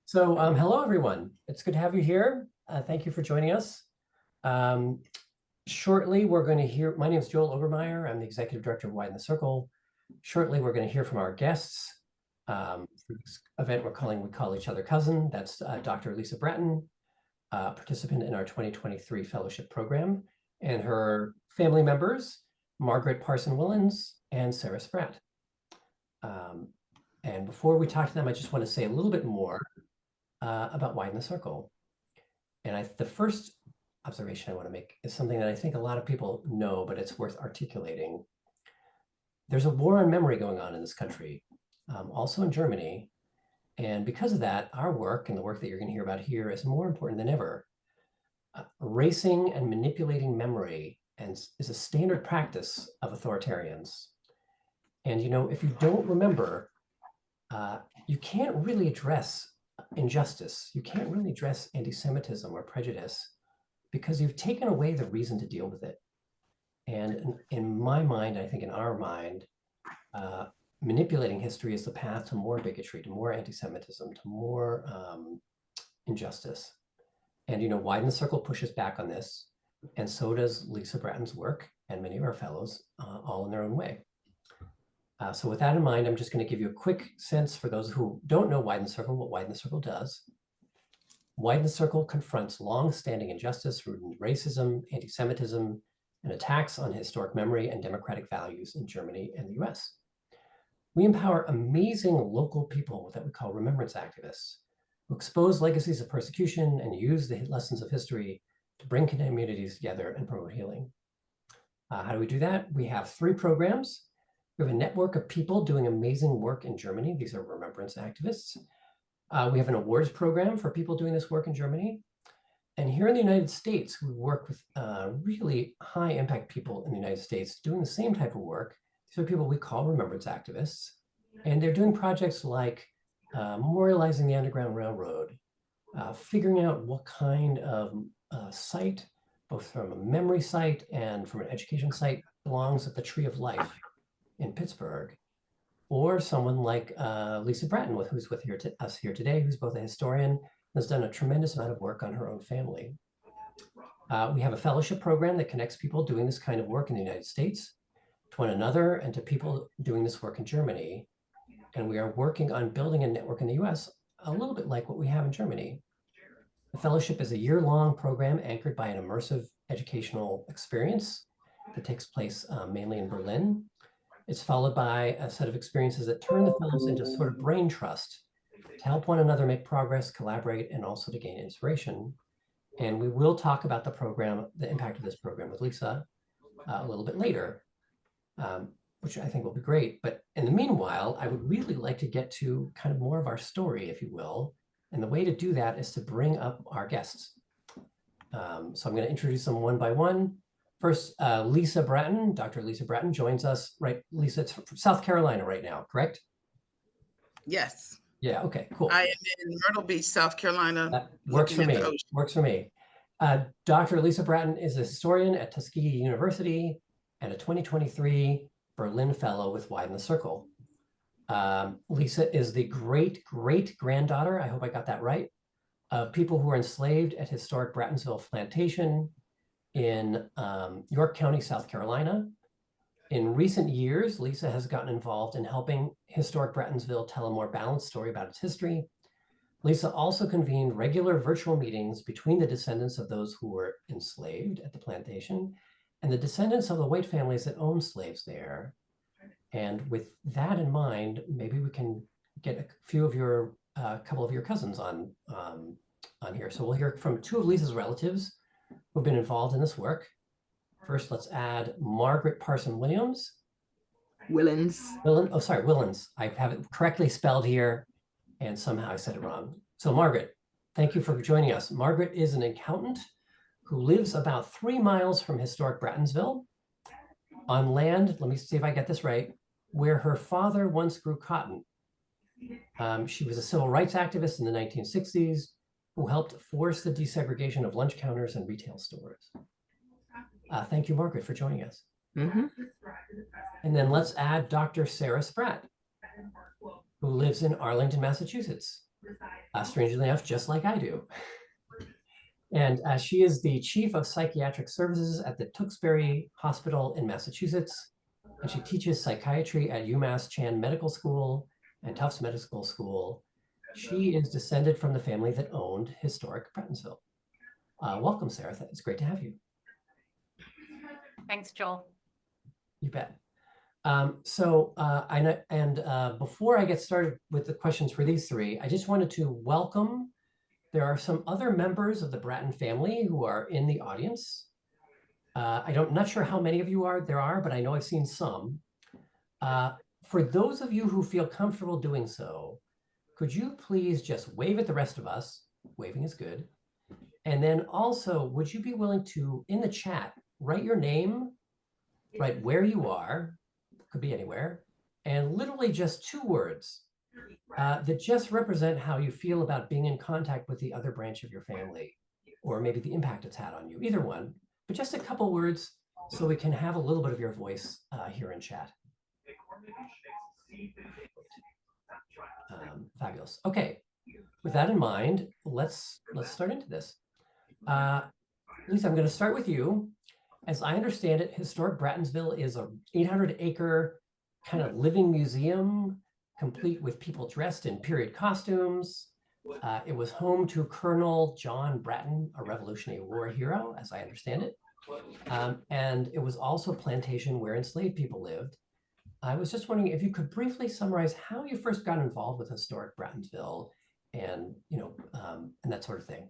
Hello, everyone. It's good to have you here. Thank you for joining us. Shortly, we're going to hear, my name is Joel Obermeyer. I'm the Executive Director of Widen the Circle. Shortly, we're going to hear from our guests. For this event, we call each other cousin. That's Dr. Lisa Bratton, participant in our 2023 fellowship program, and her family members, Margaret Willens and Sarah Spratt. And before we talk to them, I just want to say a little bit more about Widen the Circle. And the first observation I want to make is something that I think a lot of people know, but it's worth articulating. There's a war on memory going on in this country, also in Germany. And because of that, our work and the work that you're going to hear about here is more important than ever. Erasing and manipulating memory is a standard practice of authoritarians. And if you don't remember, you can't really address injustice. You can't really address anti-Semitism or prejudice because you've taken away the reason to deal with it. And in my mind, I think in our mind, manipulating history is the path to more bigotry, to more anti-Semitism, to more injustice. And Widen the Circle pushes back on this, and so does Lisa Bratton's work and many of our fellows, all in their own way. So with that in mind, I'm just going to give you a quick sense for those who don't know Widen the Circle, what Widen the Circle does. Widen the Circle confronts long-standing injustice rooted in racism, anti-Semitism, and attacks on historic memory and democratic values in Germany and the US. We empower amazing local people that we call remembrance activists who expose legacies of persecution and use the lessons of history to bring communities together and promote healing. How do we do that? We have 3 programs. We have a network of people doing amazing work in Germany. These are remembrance activists. We have an awards program for people doing this work in Germany. And here in the United States, we work with really high impact people in the United States doing the same type of work. These are people we call remembrance activists. And they're doing projects like memorializing the Underground Railroad, figuring out what kind of site, both from a memory site and from an education site, belongs at the Tree of Life in Pittsburgh, or someone like Lisa Bratton, who's with us here today, who's both a historian and has done a tremendous amount of work on her own family. We have a fellowship program that connects people doing this kind of work in the United States to one another and to people doing this work in Germany. And we are working on building a network in the US, a little bit like what we have in Germany. The fellowship is a year-long program anchored by an immersive educational experience that takes place mainly in Berlin. It's followed by a set of experiences that turn the fellows into sort of brain trust to help one another make progress, collaborate, and also to gain inspiration. And we will talk about the program, the impact of this program with Lisa a little bit later, which I think will be great. But in the meanwhile, I would really like to get to kind of more of our story, if you will. And the way to do that is to bring up our guests. So I'm going to introduce them one by one. First, Lisa Bratton, Dr. Lisa Bratton joins us, right? Lisa, it's from South Carolina right now, correct? Yes. Yeah, okay, cool. I am in Myrtle Beach, South Carolina. That works for me, works for me. Dr. Lisa Bratton is a historian at Tuskegee University and a 2023 Berlin Fellow with Widen the Circle. Lisa is the great-great-granddaughter, I hope I got that right, of people who were enslaved at Historic Brattonsville Plantation in York County, South Carolina. In recent years, Lisa has gotten involved in helping Historic Brattonsville tell a more balanced story about its history. Lisa also convened regular virtual meetings between the descendants of those who were enslaved at the plantation and the descendants of the white families that owned slaves there. And with that in mind, maybe we can get a couple of your cousins on here. So we'll hear from 2 of Lisa's relatives who've been involved in this work. First, let's add Margaret Willens. Willens. I have it correctly spelled here, and somehow I said it wrong. So Margaret, thank you for joining us. Margaret is an accountant who lives about 3 miles from historic Brattonsville on land, let me see if I get this right, where her father once grew cotton. She was a civil rights activist in the 1960s who helped force the desegregation of lunch counters and retail stores. Thank you, Margaret, for joining us. Mm-hmm. And then let's add Dr. Sarah Spratt, who lives in Arlington, Massachusetts. strangely enough, just like I do. And she is the chief of psychiatric services at the Tewksbury Hospital in Massachusetts. And she teaches psychiatry at UMass Chan Medical School and Tufts Medical School. She is descended from the family that owned historic Brattonsville. Welcome, Sarah. It's great to have you. Thanks, Joel. You bet. Before I get started with the questions for these three, I just wanted to welcome. There are some other members of the Bratton family who are in the audience. I'm not sure how many of you there are, but I know I've seen some. For those of you who feel comfortable doing so, could you please just wave at the rest of us? Waving is good. And then also, would you be willing to, in the chat, write your name, write where you are, could be anywhere, and literally just 2 words that just represent how you feel about being in contact with the other branch of your family, or maybe the impact it's had on you, either one, but just a couple words so we can have a little bit of your voice here in chat. Fabulous. Okay, with that in mind, let's start into this. Lisa, I'm going to start with you. As I understand it, Historic Brattonsville is a 800-acre kind of living museum, complete with people dressed in period costumes. It was home to Colonel John Bratton, a Revolutionary War hero, as I understand it. And it was also a plantation where enslaved people lived. I was just wondering if you could briefly summarize how you first got involved with Historic Brattonsville and, and that sort of thing.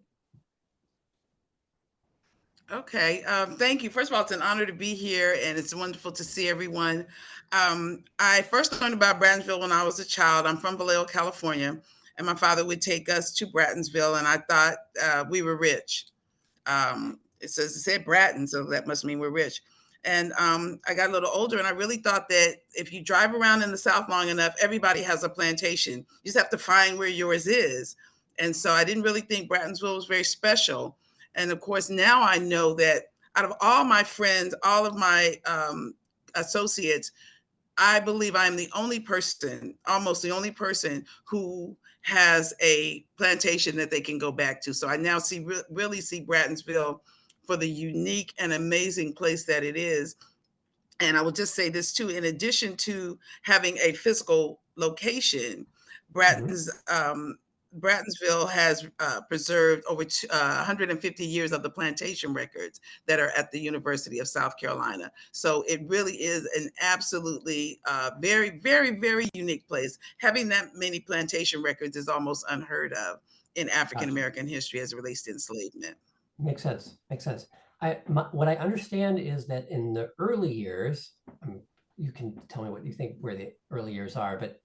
Okay, thank you. First of all, it's an honor to be here, and it's wonderful to see everyone. I first learned about Brattonsville when I was a child. I'm from Vallejo, California, and my father would take us to Brattonsville, and I thought we were rich. It said Bratton, so that must mean we're rich. And I got a little older, and I really thought that if you drive around in the South long enough, everybody has a plantation. You just have to find where yours is. And so I didn't really think Brattonsville was very special. And of course, now I know that out of all my friends, all of my associates, I believe I'm the only person, almost the only person who has a plantation that they can go back to. So I now really see Brattonsville for the unique and amazing place that it is. And I will just say this too, in addition to having a physical location, Brattonsville has preserved over 150 years of the plantation records that are at the University of South Carolina. So it really is an absolutely very, very, very unique place. Having that many plantation records is almost unheard of in African-American history as it relates to enslavement. Makes sense. Makes sense. What I understand is that in the early years, you can tell me what you think where the early years are, but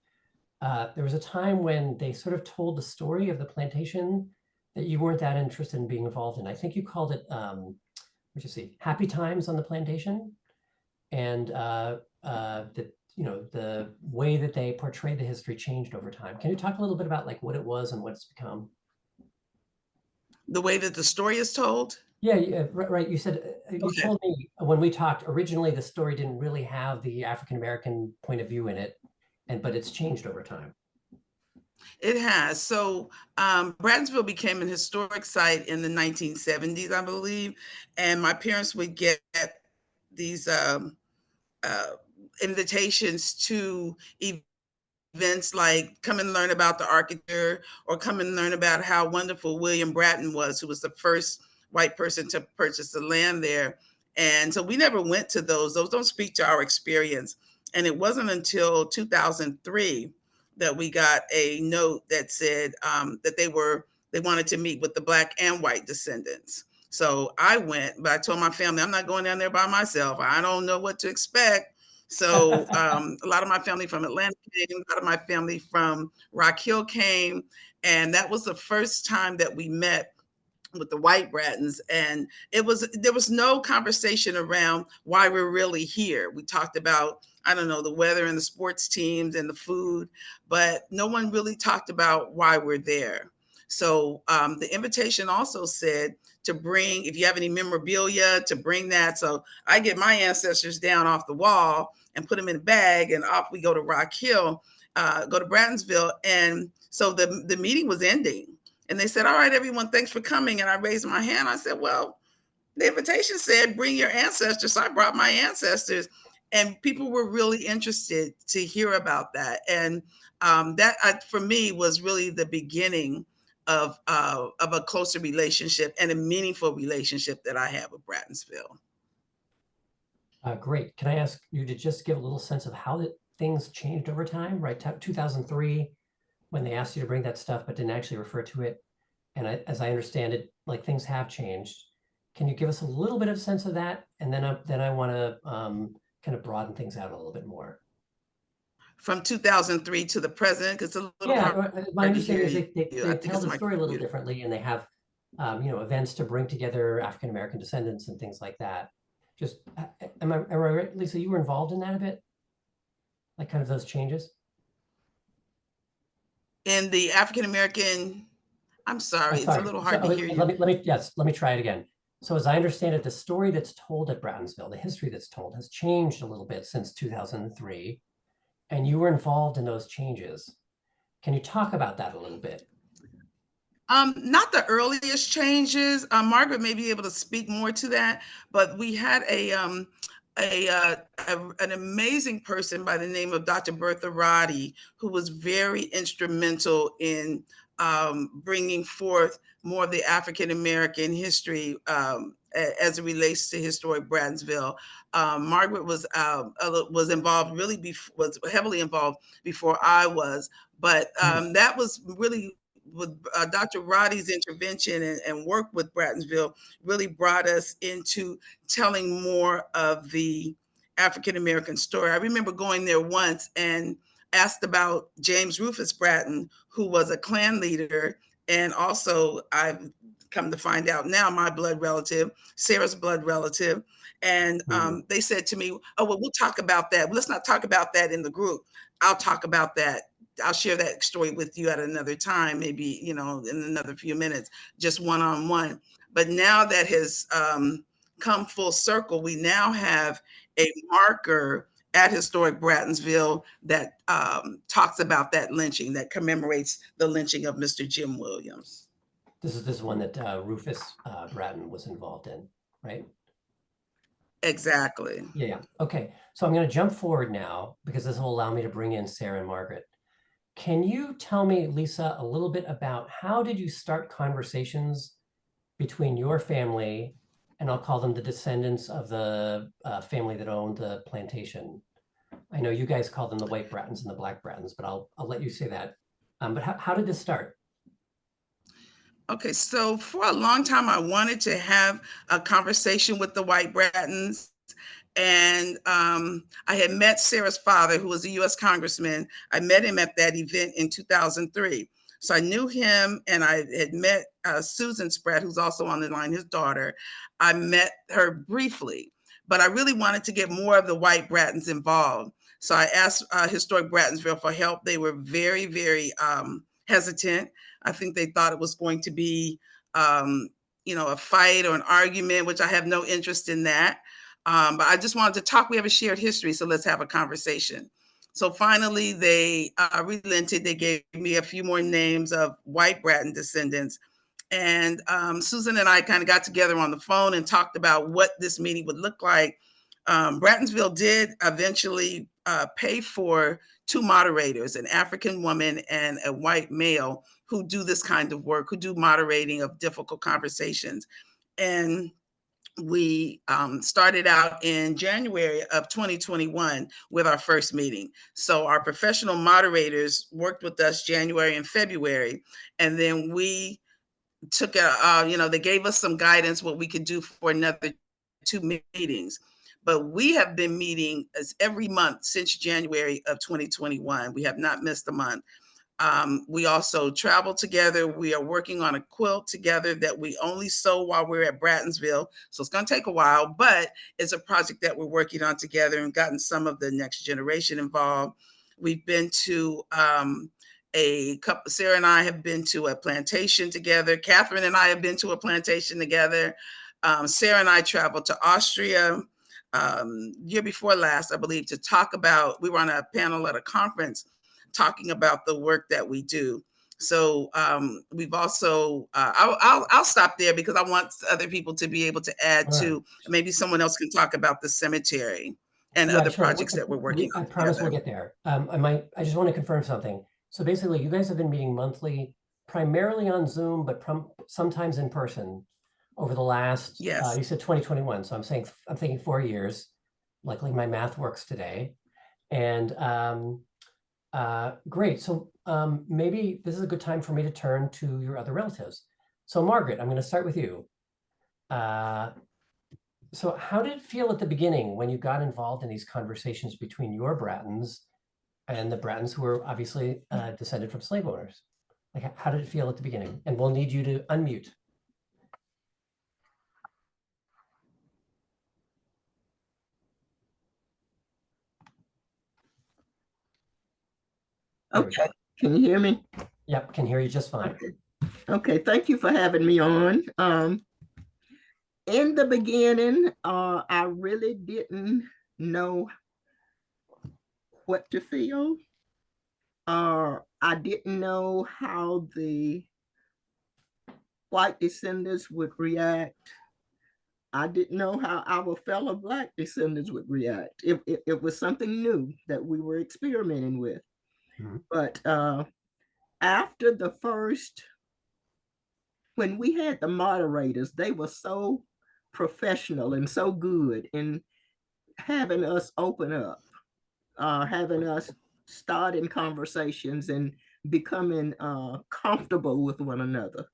there was a time when they sort of told the story of the plantation that you weren't that interested in being involved in. I think you called it, happy times on the plantation, and the way that they portrayed the history changed over time. Can you talk a little bit about like what it was and what it's become? The way that the story is told? Yeah, right. You said, you told me when we talked originally, the story didn't really have the African-American point of view in it, but it's changed over time. It has. So Brattonsville became an historic site in the 1970s, I believe. And my parents would get these invitations to events like come and learn about the architecture or come and learn about how wonderful William Bratton was, who was the first white person to purchase the land there. And so we never went to those. Those don't speak to our experience. And it wasn't until 2003 that we got a note that said that they wanted to meet with the Black and white descendants. So I went, but I told my family, I'm not going down there by myself. I don't know what to expect. So a lot of my family from Atlanta came, a lot of my family from Rock Hill came. And that was the first time that we met with the white Brattons. And there was no conversation around why we're really here. We talked about, I don't know, the weather and the sports teams and the food, but no one really talked about why we're there. So the invitation also said to bring, if you have any memorabilia, to bring that. So I get my ancestors down off the wall and put them in a bag, and off we go to Rock Hill, go to Brattonsville. And So the meeting was ending, and they said, "All right, everyone, thanks for coming." And I raised my hand. I said, "Well, the invitation said bring your ancestors." So I brought my ancestors, and people were really interested to hear about that. And for me, was really the beginning of a closer relationship and a meaningful relationship that I have with Brattonsville. Great. Can I ask you to just give a little sense of how things changed over time, right? 2003, when they asked you to bring that stuff, but didn't actually refer to it. And as I understand it, like things have changed. Can you give us a little bit of sense of that? And then I want to kind of broaden things out a little bit more. From 2003 to the present, because it's a little Yeah, my hard to understanding hear is you. I they think tell it's the my story a little computer. differently, and they have events to bring together African American descendants and things like that. Just am I right, Lisa? You were involved in that a bit, like kind of those changes. In the African American, I'm sorry, it's a Sorry. little So hard to hear you. let me try it again. So as I understand it, the story that's told at Brattonsville, the history that's told, has changed a little bit since 2003, and you were involved in those changes. Can you talk about that a little bit? Not the earliest changes. Margaret may be able to speak more to that, but we had an amazing person by the name of Dr. Bertha Roddy, who was very instrumental in bringing forth more of the African American history as it relates to historic Brattonsville. Margaret was involved was heavily involved before I was, but that was really with Dr. Roddy's intervention and work with Brattonsville really brought us into telling more of the African American story. I remember going there once and asked about James Rufus Bratton, who was a Klan leader, and also I've come to find out now my blood relative, Sarah's blood relative. And they said to me, "Oh, well, we'll talk about that. Let's not talk about that in the group. I'll talk about that. I'll share that story with you at another time, maybe, in another few minutes, just one-on-one." But now that has come full circle, we now have a marker at Historic Brattonsville that talks about that lynching, that commemorates the lynching of Mr. Jim Williams. This is one that Rufus Bratton was involved in, right? Exactly. Yeah. Okay. So I'm going to jump forward now because this will allow me to bring in Sarah and Margaret. Can you tell me, Lisa, a little bit about how did you start conversations between your family, and I'll call them the descendants of the family that owned the plantation? I know you guys call them the white Brattons and the black Brattons, but I'll let you say that. But how did this start? Okay, so for a long time, I wanted to have a conversation with the white Brattons. And I had met Sarah's father, who was a US congressman. I met him at that event in 2003. So I knew him, and I had met Susan Spratt, who's also on the line, his daughter. I met her briefly, but I really wanted to get more of the white Brattons involved. So I asked Historic Brattonsville for help. They were very, very hesitant. I think they thought it was going to be, a fight or an argument, which I have no interest in that. But I just wanted to talk. We have a shared history, so let's have a conversation. So finally, they relented. They gave me a few more names of white Bratton descendants. And Susan and I kind of got together on the phone and talked about what this meeting would look like. Brattonsville did eventually pay for two moderators, an African woman and a white male, who do this kind of work, who do moderating of difficult conversations. And we started out in January of 2021 with our first meeting. So our professional moderators worked with us January and February, and then we took they gave us some guidance what we could do for another two meetings. But we have been meeting as every month since January of 2021. We have not missed a month. We also travel together. We are working on a quilt together that we only sew while we're at Brattonsville. So it's going to take a while, but it's a project that we're working on together and gotten some of the next generation involved. We've been to Sarah and I have been to a plantation together. Catherine and I have been to a plantation together. Sarah and I traveled to Austria year before last, I believe, to talk about, we were on a panel at a conference talking about the work that we do. So we've also I'll stop there because I want other people to be able to add All right. to. Maybe someone else can talk about the cemetery and Yeah, other sure. projects that we're working I on promise we'll together. get there. I just want to confirm something. So basically, you guys have been meeting monthly, primarily on Zoom, but sometimes in person over the last, Yes. you said 2021. So I'm thinking 4 years. Luckily, my math works today. And great. So maybe this is a good time for me to turn to your other relatives. So Margaret, I'm going to start with you. Uh, so how did it feel at the beginning when you got involved in these conversations between your Brattons and the Brattons who were obviously descended from slave owners? Like, how did it feel at the beginning? And we'll need you to unmute. There we Okay, go. can you hear me? Yep, can hear you just fine. Okay. Okay, thank you for having me on. In the beginning, I really didn't know what to feel. I didn't know how the white descendants would react. I didn't know how our fellow Black descendants would react. It was something new that we were experimenting with. Mhm. But after the first, when we had the moderators, they were so professional and so good in having us open up, having us start in conversations and becoming comfortable with one another.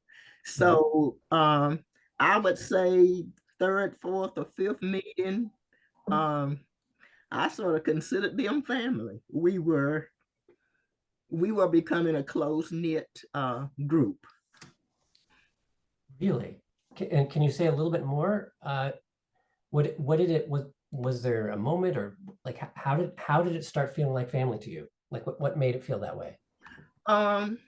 So I would say third, fourth, or fifth meeting, um, I sort of considered them family. We were becoming a close knit group. Really? And can you say a little bit more? What did it was there a moment, or like how did it start feeling like family to you? Like what made it feel that way? Um,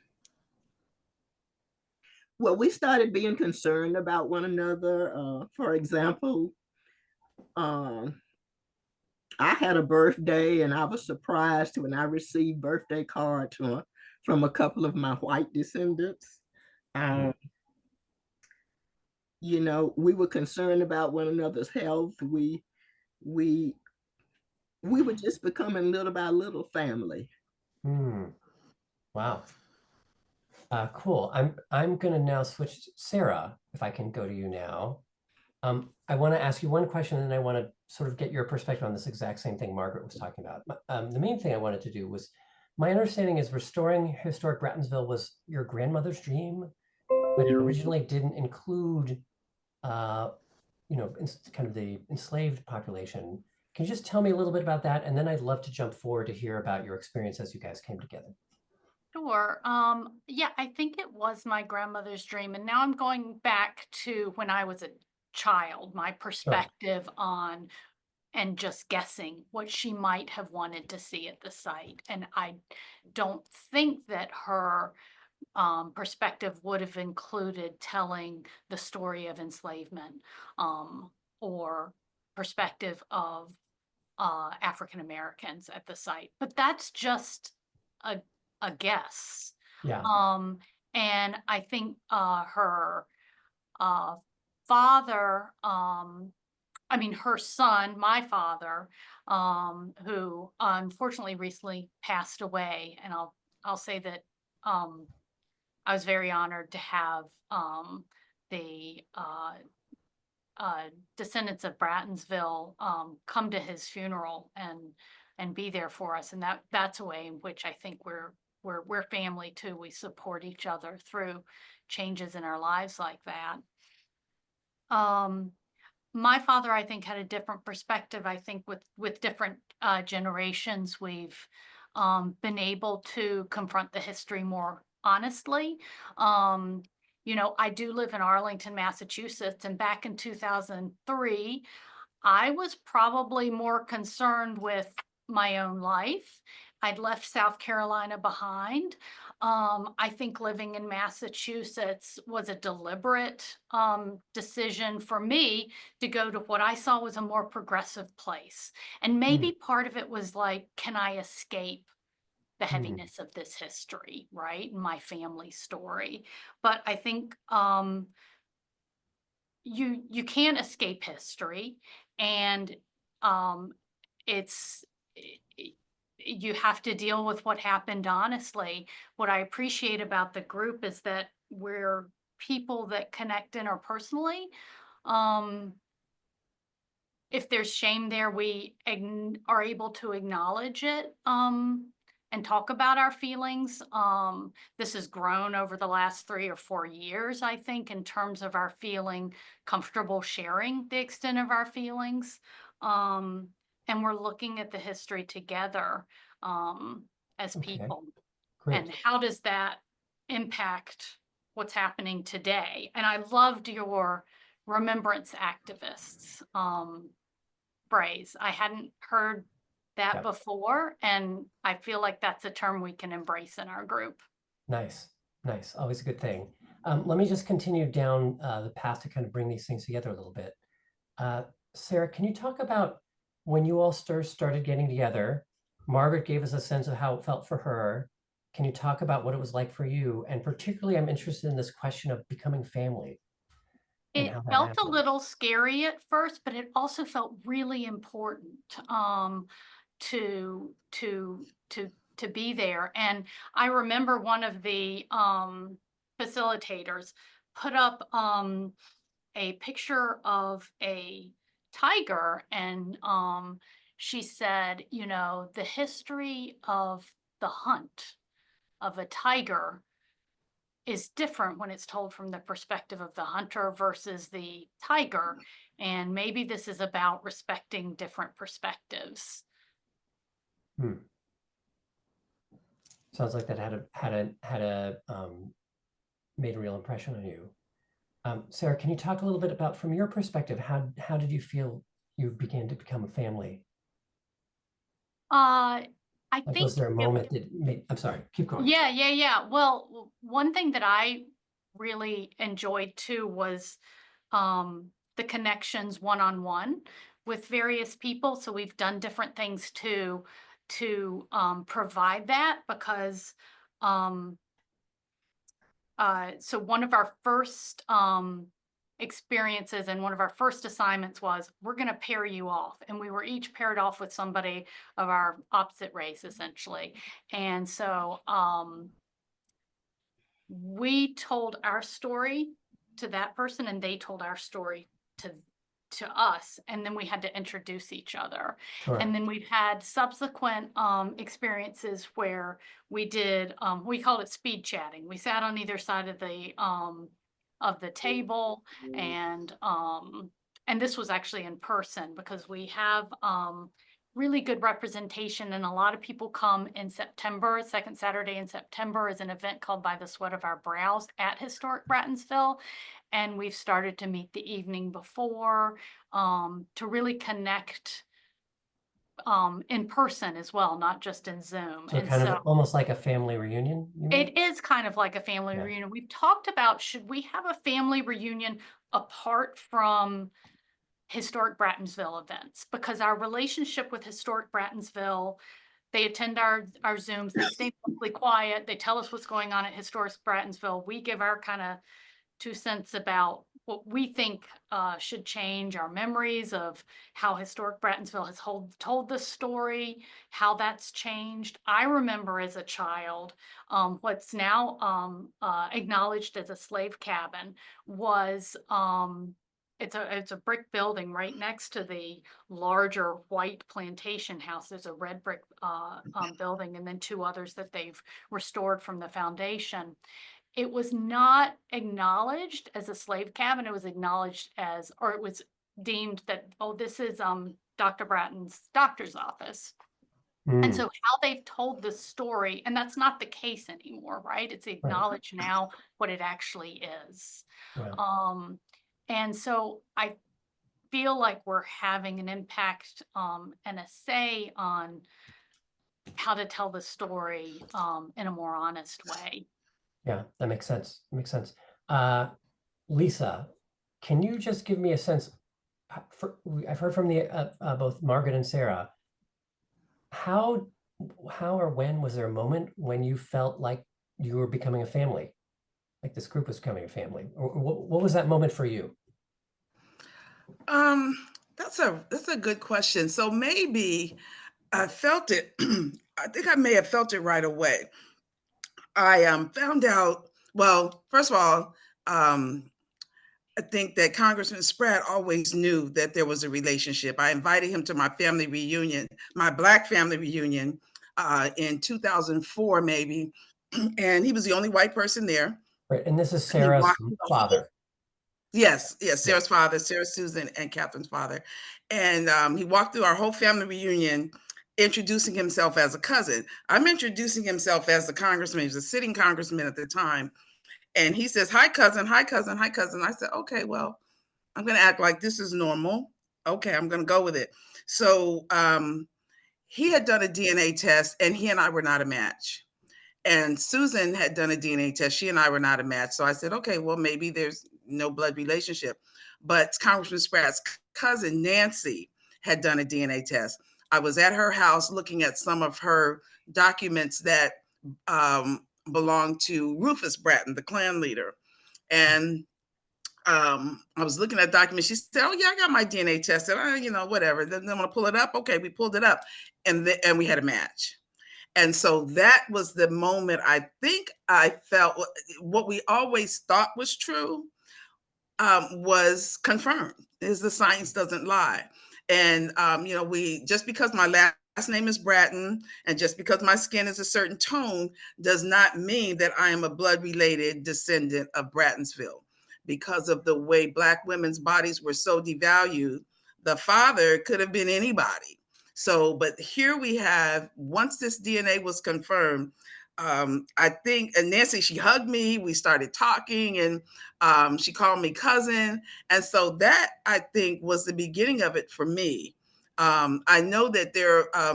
well, we started being concerned about one another. For example, um, I had a birthday and I was surprised when I received birthday cards from a couple of my white descendants. Mm. Um, we were concerned about one another's health. We we were just becoming little by little family. Hmm. Wow. Cool. I'm gonna now switch to Sarah, if I can go to you now. I want to ask you one question, and then I want to sort of get your perspective on this exact same thing Margaret was talking about. The main thing I wanted to do was, my understanding is restoring historic Brattonsville was your grandmother's dream, but it originally didn't include, uh, kind of the enslaved population. Can you just tell me a little bit about that? And then I'd love to jump forward to hear about your experience as you guys came together. Sure. Yeah, I think it was my grandmother's dream. And now I'm going back to when I was a child, my Sure. perspective on and just guessing what she might have wanted to see at the site. And I don't think that her perspective would have included telling the story of enslavement or perspective of African Americans at the site. But that's just a guess. Yeah. Um, and I think her uh, father, I mean, her son, my father, who unfortunately recently passed away, and I'll say that I was very honored to have the descendants of Brattonsville come to his funeral and be there for us, and that's a way in which I think we're family too. We support each other through changes in our lives like that. Um, my father, I think, had a different perspective. I think with different generations, we've been able to confront the history more honestly. Um, I do live in Arlington, Massachusetts, and back in 2003, I was probably more concerned with my own life. I'd left South Carolina behind. I think living in Massachusetts was a deliberate decision for me to go to what I saw was a more progressive place. And Hmm. maybe part of it was like, can I escape the heaviness of this history, right? My family story. But I think you can't escape history, and it's you have to deal with what happened honestly. What I appreciate about the group is that we're people that connect interpersonally. If there's shame there, we are able to acknowledge it, and talk about our feelings. This has grown over the last 3 or 4 years, I think, in terms of our feeling comfortable sharing the extent of our feelings. And we're looking at the history together, as Okay, people. great. And how does that impact what's happening today? And I loved your remembrance activists phrase. I hadn't heard that Yeah. before, and I feel like that's a term we can embrace in our group. Nice, nice. Always a good thing. Let me just continue down the path to kind of bring these things together a little bit. Sarah, can you talk about when you all started getting together? Margaret gave us a sense of how it felt for her. Can you talk about what it was like for you? And particularly, I'm interested in this question of becoming family and It how that felt a happened. little scary at first, but it also felt really important to to to be there. And I remember one of the facilitators put up a picture of a tiger, and she said, you know, the history of the hunt of a tiger is different when it's told from the perspective of the hunter versus the tiger, and maybe this is about respecting different perspectives. Sounds like that had a made a real impression on you. Sarah, can you talk a little bit about, from your perspective, how did you feel you began to become a family? I Like, think was there a moment that made, I'm sorry, keep going. yeah. Well, one thing that I really enjoyed too was the connections one-on-one with various people. So we've done different things to provide that, because so one of our first experiences and one of our first assignments was, we're going to pair you off, and we were each paired off with somebody of our opposite race, essentially. And so we told our story to that person, and they told our story to us, and then we had to introduce each other. Sure. And then we've had subsequent experiences where we did we called it speed chatting. We sat on either side of the table, and this was actually in person, because we have really good representation, and a lot of people come in September. Second Saturday in September is an event called By the Sweat of Our Brows at Historic Brattonsville, and we've started to meet the evening before to really connect in person as well, not just in Zoom. So And kind so of almost like a family reunion, you mean? it is kind of like a family Yeah. reunion. We've talked about, should we have a family reunion apart from Historic Brattonsville events? Because our relationship with Historic Brattonsville, they attend our Zooms, they stay mostly quiet, they tell us what's going on at Historic Brattonsville. We give our kind of 2 cents about what we think should change, our memories of how Historic Brattonsville has told this story, how that's changed. I remember as a child, what's now acknowledged as a slave cabin was it's a brick building right next to the larger white plantation house. There's a red brick building, and then 2 others that they've restored from the foundation. It was not acknowledged as a slave cabin. It was acknowledged as, or it was deemed that, oh, this is Dr. Bratton's doctor's office. And so how they've told the story, and that's not the case anymore, right? It's acknowledged now what it actually is. Yeah. And so I feel like we're having an impact and a say on how to tell the story in a more honest way. Yeah, that makes sense. Makes sense. Lisa, can you just give me a sense? I've heard from both Margaret and Sarah. How how or when was there a moment when you felt like you were becoming a family, like this group was becoming a family? Or what was that moment for you? Um, that's a good question. So maybe I felt it. I think I may have felt it right away. I found out. Well, first of all, um, I think that Congressman Spratt always knew that there was a relationship. I invited him to my family reunion, my Black family reunion, in 2004, maybe, and he was the only white person there. Right, and this is And he Sarah's walked through the whole. father. Yes, yes, Yeah. Sarah's father, Sarah Susan, and Catherine's father. And he walked through our whole family reunion, introducing himself as a cousin. I'm introducing himself as the congressman. He was a sitting congressman at the time. And he says, "Hi, cousin, hi, cousin, hi, cousin." I said, "Okay, well, I'm going to act like this is normal. Okay, I'm going to go with it." So he had done a DNA test, and he and I were not a match. And Susan had done a DNA test. She and I were not a match. So I said, okay, well, maybe there's no blood relationship. But Congressman Spratt's cousin, Nancy, had done a DNA test. I was at her house looking at some of her documents that belonged to Rufus Bratton, the Klan leader. And I was looking at documents. She said, "Oh, yeah, I got my DNA tested. Whatever. Then I'm going to pull it up." Okay, we pulled it up. And we had a match. And so that was the moment I think I felt what we always thought was true was confirmed. Is the science doesn't lie. And we just because my last name is Bratton and just because my skin is a certain tone does not mean that I am a blood related descendant of Brattonsville. Because of the way Black women's bodies were so devalued, the father could have been anybody. So, but here we have, once this DNA was confirmed, I think, and Nancy, she hugged me, we started talking, and she called me cousin. And so that, I think, was the beginning of it for me. I know that there are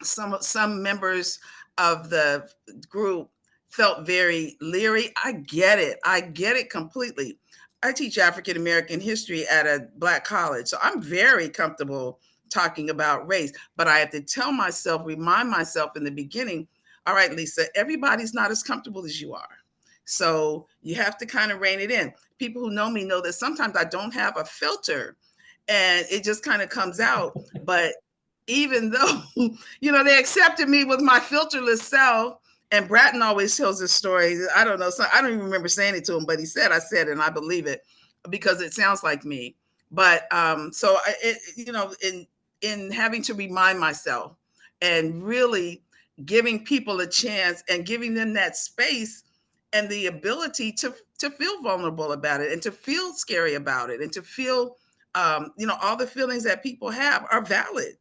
some members of the group felt very leery. I get it completely. I teach African American history at a Black college, so I'm very comfortable talking about race, but I have to remind myself in the beginning, all right, Lisa, everybody's not as comfortable as you are. So you have to kind of rein it in. People who know me know that sometimes I don't have a filter and it just kind of comes out. But even though, they accepted me with my filterless self, and Bratton always tells this story. I don't know. So I don't even remember saying it to him, but he said, I said, and I believe it because it sounds like me. But so in having to remind myself and really giving people a chance and giving them that space and the ability to feel vulnerable about it and to feel scary about it and to feel, all the feelings that people have are valid.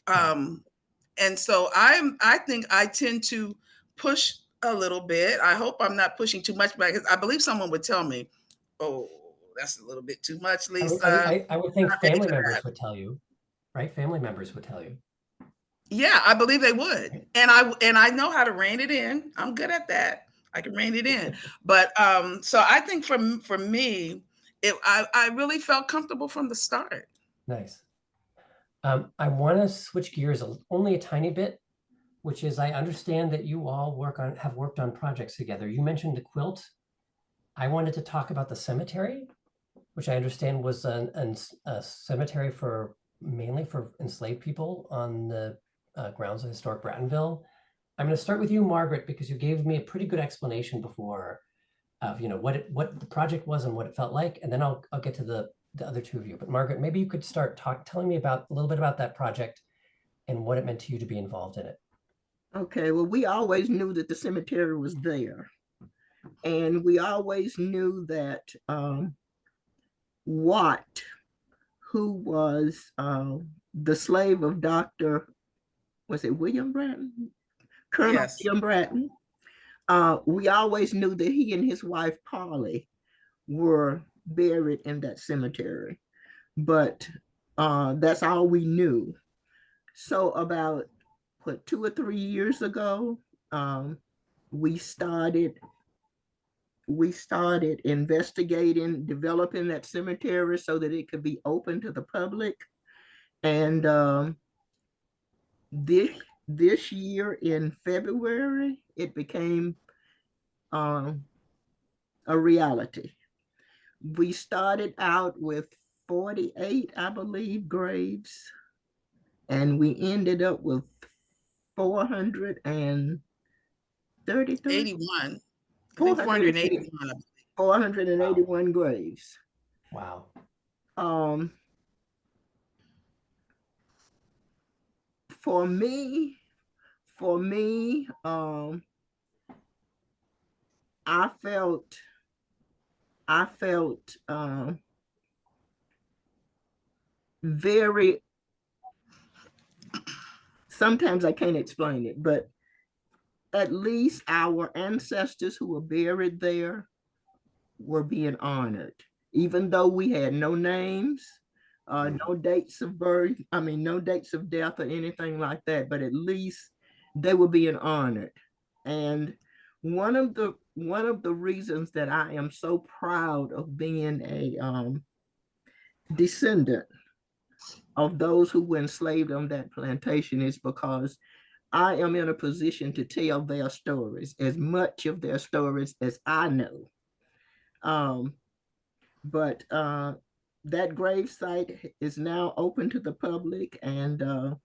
And so I think I tend to push a little bit. I hope I'm not pushing too much, because I believe someone would tell me, "Oh, that's a little bit too much, Lisa." I would think family members would tell you, right? Family members would tell you. Yeah, I believe they would. And I know how to rein it in. I'm good at that. I can rein it in. But so I think for me, I really felt comfortable from the start. Nice. I want to switch gears only a tiny bit, which is I understand that you all have worked on projects together. You mentioned the quilt. I wanted to talk about the cemetery, which I understand was a cemetery mainly for enslaved people on the grounds of Historic Brattonsville. I'm going to start with you, Margaret, because you gave me a pretty good explanation before of what the project was and what it felt like, and then I'll get to the other two of you. But Margaret, maybe you could start telling me a little bit about that project and what it meant to you to be involved in it. Okay, well, we always knew that the cemetery was there. And we always knew that Watt, who was the slave of Dr. Was it William Bratton? Colonel Yes. William Bratton. We always knew that he and his wife, Polly, were buried in that cemetery. But that's all we knew. So about 2 or 3 years ago, we started investigating, developing that cemetery so that it could be open to the public. And this year in February, it became um, a reality. We started out with 48, I believe, graves, and we ended up with 433, 81. I think 481. 481 graves. Wow. Um, for me, I felt very, sometimes I can't explain it, but at least our ancestors who were buried there were being honored, even though we had no names, no dates of birth, I mean, no dates of death or anything like that, but at least they were being honored. And one of the reasons that I am so proud of being a descendant of those who were enslaved on that plantation is because I am in a position to tell their stories, as much of their stories as I know. Um, but that grave site is now open to the public, and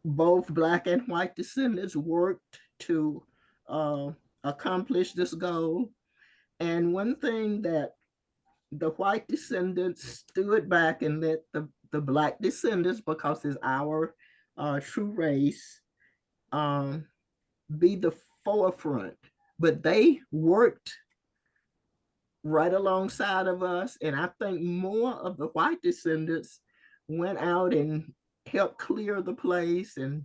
both Black and white descendants worked to uh, accomplish this goal. And one thing that the white descendants stood back and let the Black descendants, because it's our true race, um, be the forefront. But they worked right alongside of us. And I think more of the white descendants went out and helped clear the place and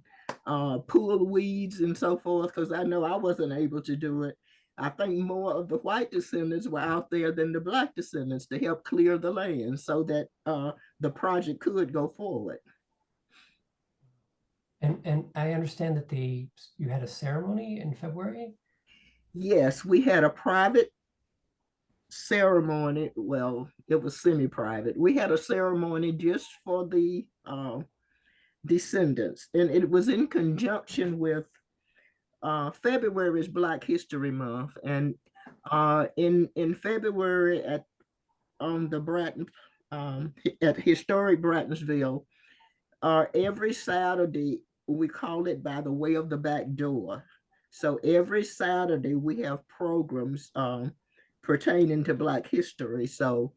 pull weeds and so forth, because I know I wasn't able to do it. I think more of the white descendants were out there than the Black descendants to help clear the land so that the project could go forward. And I understand that you had a ceremony in February. Yes, we had a private ceremony. Well, it was semi-private. We had a ceremony just for the descendants, and it was in conjunction with February is Black History Month, and in February at on the Bratton at Historic Brattonsville, every Saturday we call it by the way of the back door. So every Saturday we have programs pertaining to Black history. So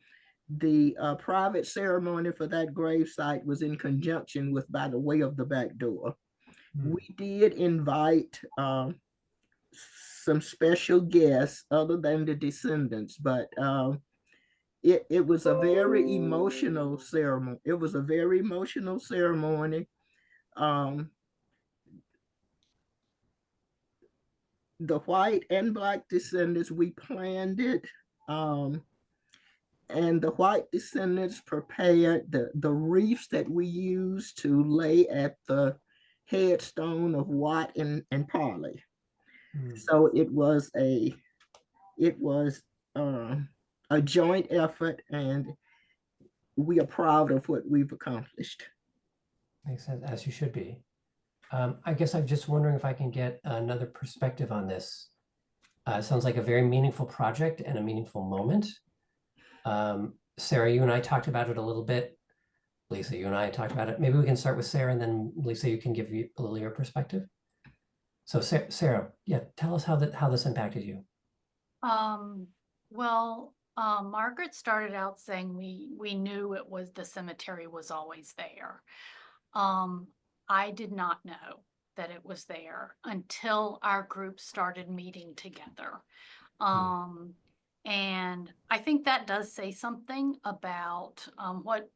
the private ceremony for that gravesite was in conjunction with by the way of the back door. We did invite some special guests other than the descendants, but it was a very emotional ceremony. It was a very emotional ceremony. Um, the white and Black descendants, we planned it. Um, and the white descendants prepared the wreaths that we used to lay at the headstone of Watt and Parley. So it was a joint effort, and we are proud of what we've accomplished. Makes sense, as you should be. I guess I'm just wondering if I can get another perspective on this. It sounds like a very meaningful project and a meaningful moment. Sarah, you and I talked about it a little bit. Lisa, you and I talked about it. Maybe we can start with Sarah, and then Lisa, you can give you a little your perspective. So Sarah, yeah, tell us how this impacted you. Well, Margaret started out saying we knew it was the cemetery was always there. I did not know that it was there until our group started meeting together. And I think that does say something about what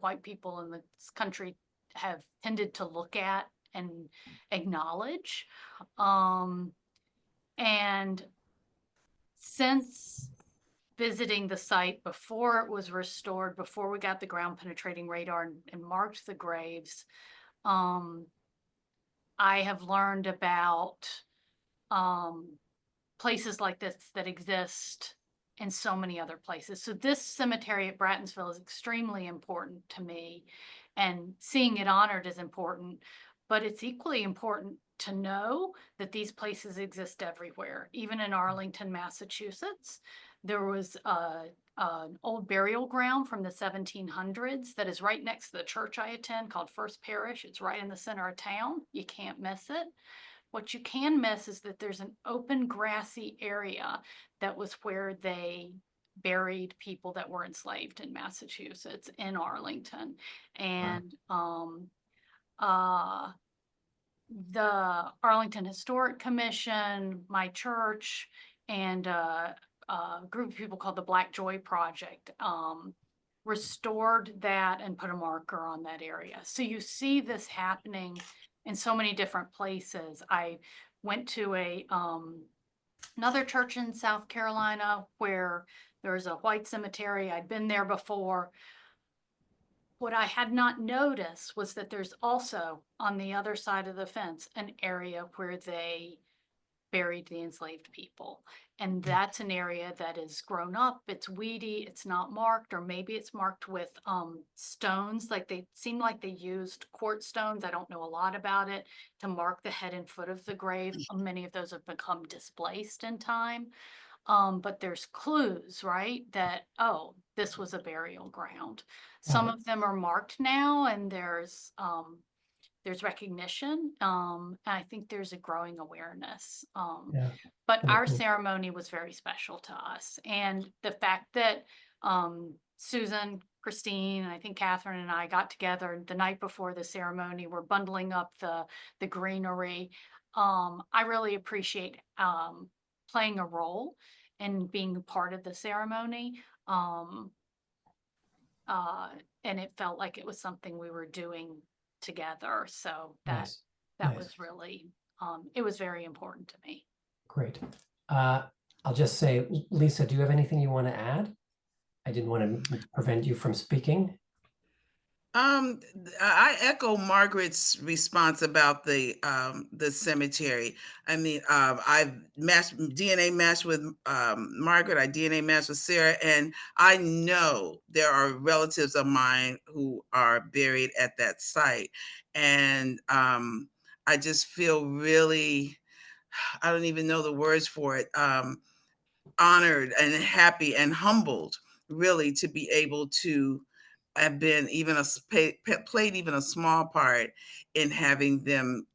white people in this country have tended to look at and acknowledge. And since visiting the site before it was restored, before we got the ground penetrating radar and marked the graves, I have learned about places like this that exist in so many other places. So this cemetery at Brattonsville is extremely important to me. and seeing it honored is important, but it's equally important to know that these places exist everywhere. Even in Arlington, Massachusetts, there was an old burial ground from the 1700s that is right next to the church I attend called First Parish. It's right in the center of town. You can't miss it. What you can miss is that there's an open grassy area that was where they buried people that were enslaved in Massachusetts, in Arlington. And the Arlington Historic Commission, my church, and a group of people called the Black Joy Project restored that and put a marker on that area. So you see this happening in so many different places. I went to another church in South Carolina where there's a white cemetery. I'd been there before. What I had not noticed was that there's also on the other side of the fence an area where they buried the enslaved people. And that's an area that is grown up, it's weedy, it's not marked, or maybe it's marked with stones. Like they seem like they used quartz stones. I don't know a lot about it, to mark the head and foot of the grave. Many of those have become displaced in time. But there's clues, right? That, oh, this was a burial ground. Some of them are marked now, and there's recognition. And I think there's a growing awareness. But our ceremony was very special to us. And the fact that Susan, Christine, and I think Catherine and I got together the night before the ceremony, we're bundling up the greenery. I really appreciate playing a role and being a part of the ceremony. And it felt like it was something we were doing together. So that was really, it was very important to me. Great. I'll just say, Lisa, do you have anything you want to add? I didn't want to prevent you from speaking. I echo Margaret's response about the cemetery. I mean, I've DNA matched with Margaret. I DNA matched with Sarah, and I know there are relatives of mine who are buried at that site, and I just feel really, I don't even know the words for it, honored and happy and humbled, really, to be able to have been even played even a small part in having them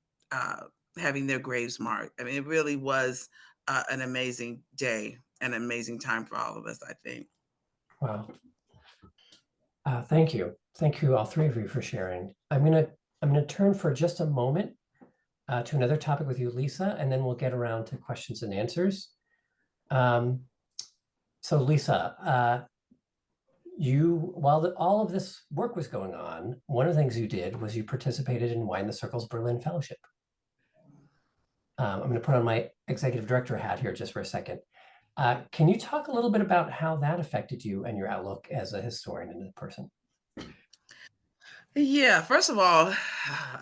having their graves marked. I mean, it really was an amazing day, an amazing time for all of us, I think. Wow. Thank you. Thank you, all three of you, for sharing. I'm gonna turn for just a moment to another topic with you, Lisa, and then we'll get around to questions and answers. So Lisa, while all of this work was going on, one of the things you did was you participated in Widen the Circle's Berlin Fellowship. I'm going to put on my executive director hat here just for a second. Can you talk a little bit about how that affected you and your outlook as a historian and a person? Yeah, first of all,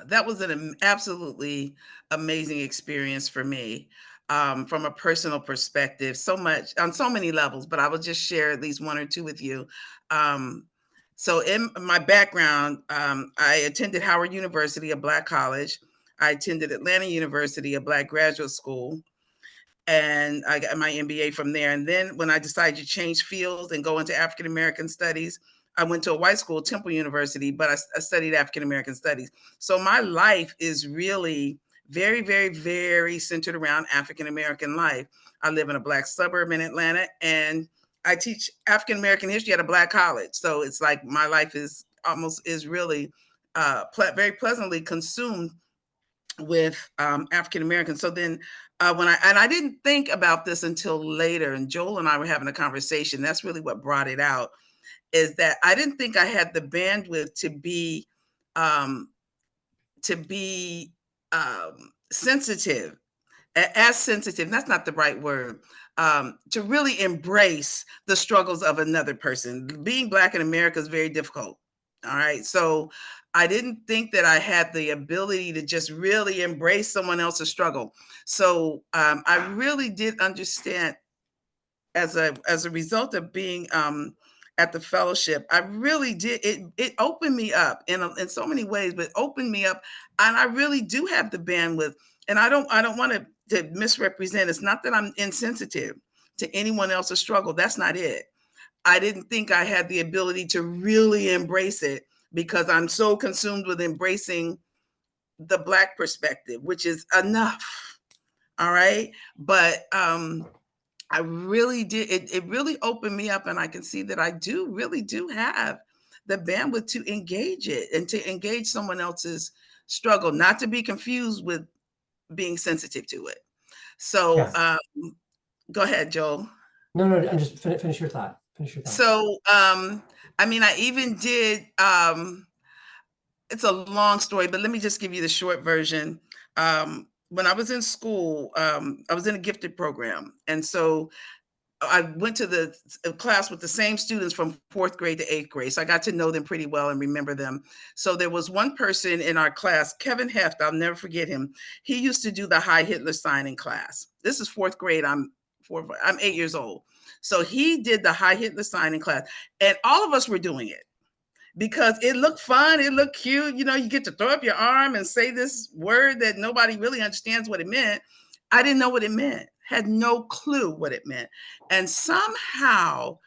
that was an absolutely amazing experience for me, from a personal perspective, so much on so many levels, but I will just share at least one or two with you. So in my background, I attended Howard University, a Black college. I attended Atlanta University, a Black graduate school, and I got my MBA from there. And then when I decided to change fields and go into African American studies, I went to a white school, Temple University, but I studied African American studies. So my life is really very, very, very centered around African American life. I live in a Black suburb in Atlanta, and I teach African American history at a Black college. So it's like my life is really very pleasantly consumed with African Americans. So then I didn't think about this until later, and Joel and I were having a conversation. That's really what brought it out, is that I didn't think I had the bandwidth to be sensitive, as sensitive, that's not the right word, to really embrace the struggles of another person. Being Black in America is very difficult. All right. So I didn't think that I had the ability to just really embrace someone else's struggle. So I really did understand, as a result of being at the fellowship, I really did. It opened me up in so many ways, but opened me up. And I really do have the bandwidth. And I don't want to misrepresent. It's not that I'm insensitive to anyone else's struggle. That's not it. I didn't think I had the ability to really embrace it because I'm so consumed with embracing the Black perspective, which is enough. All right. But I really did. It really opened me up, and I can see that I really do have the bandwidth to engage it and to engage someone else's struggle, not to be confused with being sensitive to it. So Yes. Go ahead, Joel. No, I'm just finish your thought. Finish your thought. So, I mean, I even did, it's a long story, but let me just give you the short version. When I was in school, I was in a gifted program. And so I went to the class with the same students from 4th grade to 8th grade. So I got to know them pretty well and remember them. So there was one person in our class, Kevin Heft, I'll never forget him. He used to do the Heil Hitler sign in class. This is 4th grade. I'm 8 years old. So he did the Heil Hitler sign in class, and all of us were doing it because it looked fun. It looked cute. You know, you get to throw up your arm and say this word that nobody really understands what it meant. I didn't know what it meant, had no clue what it meant. And somehow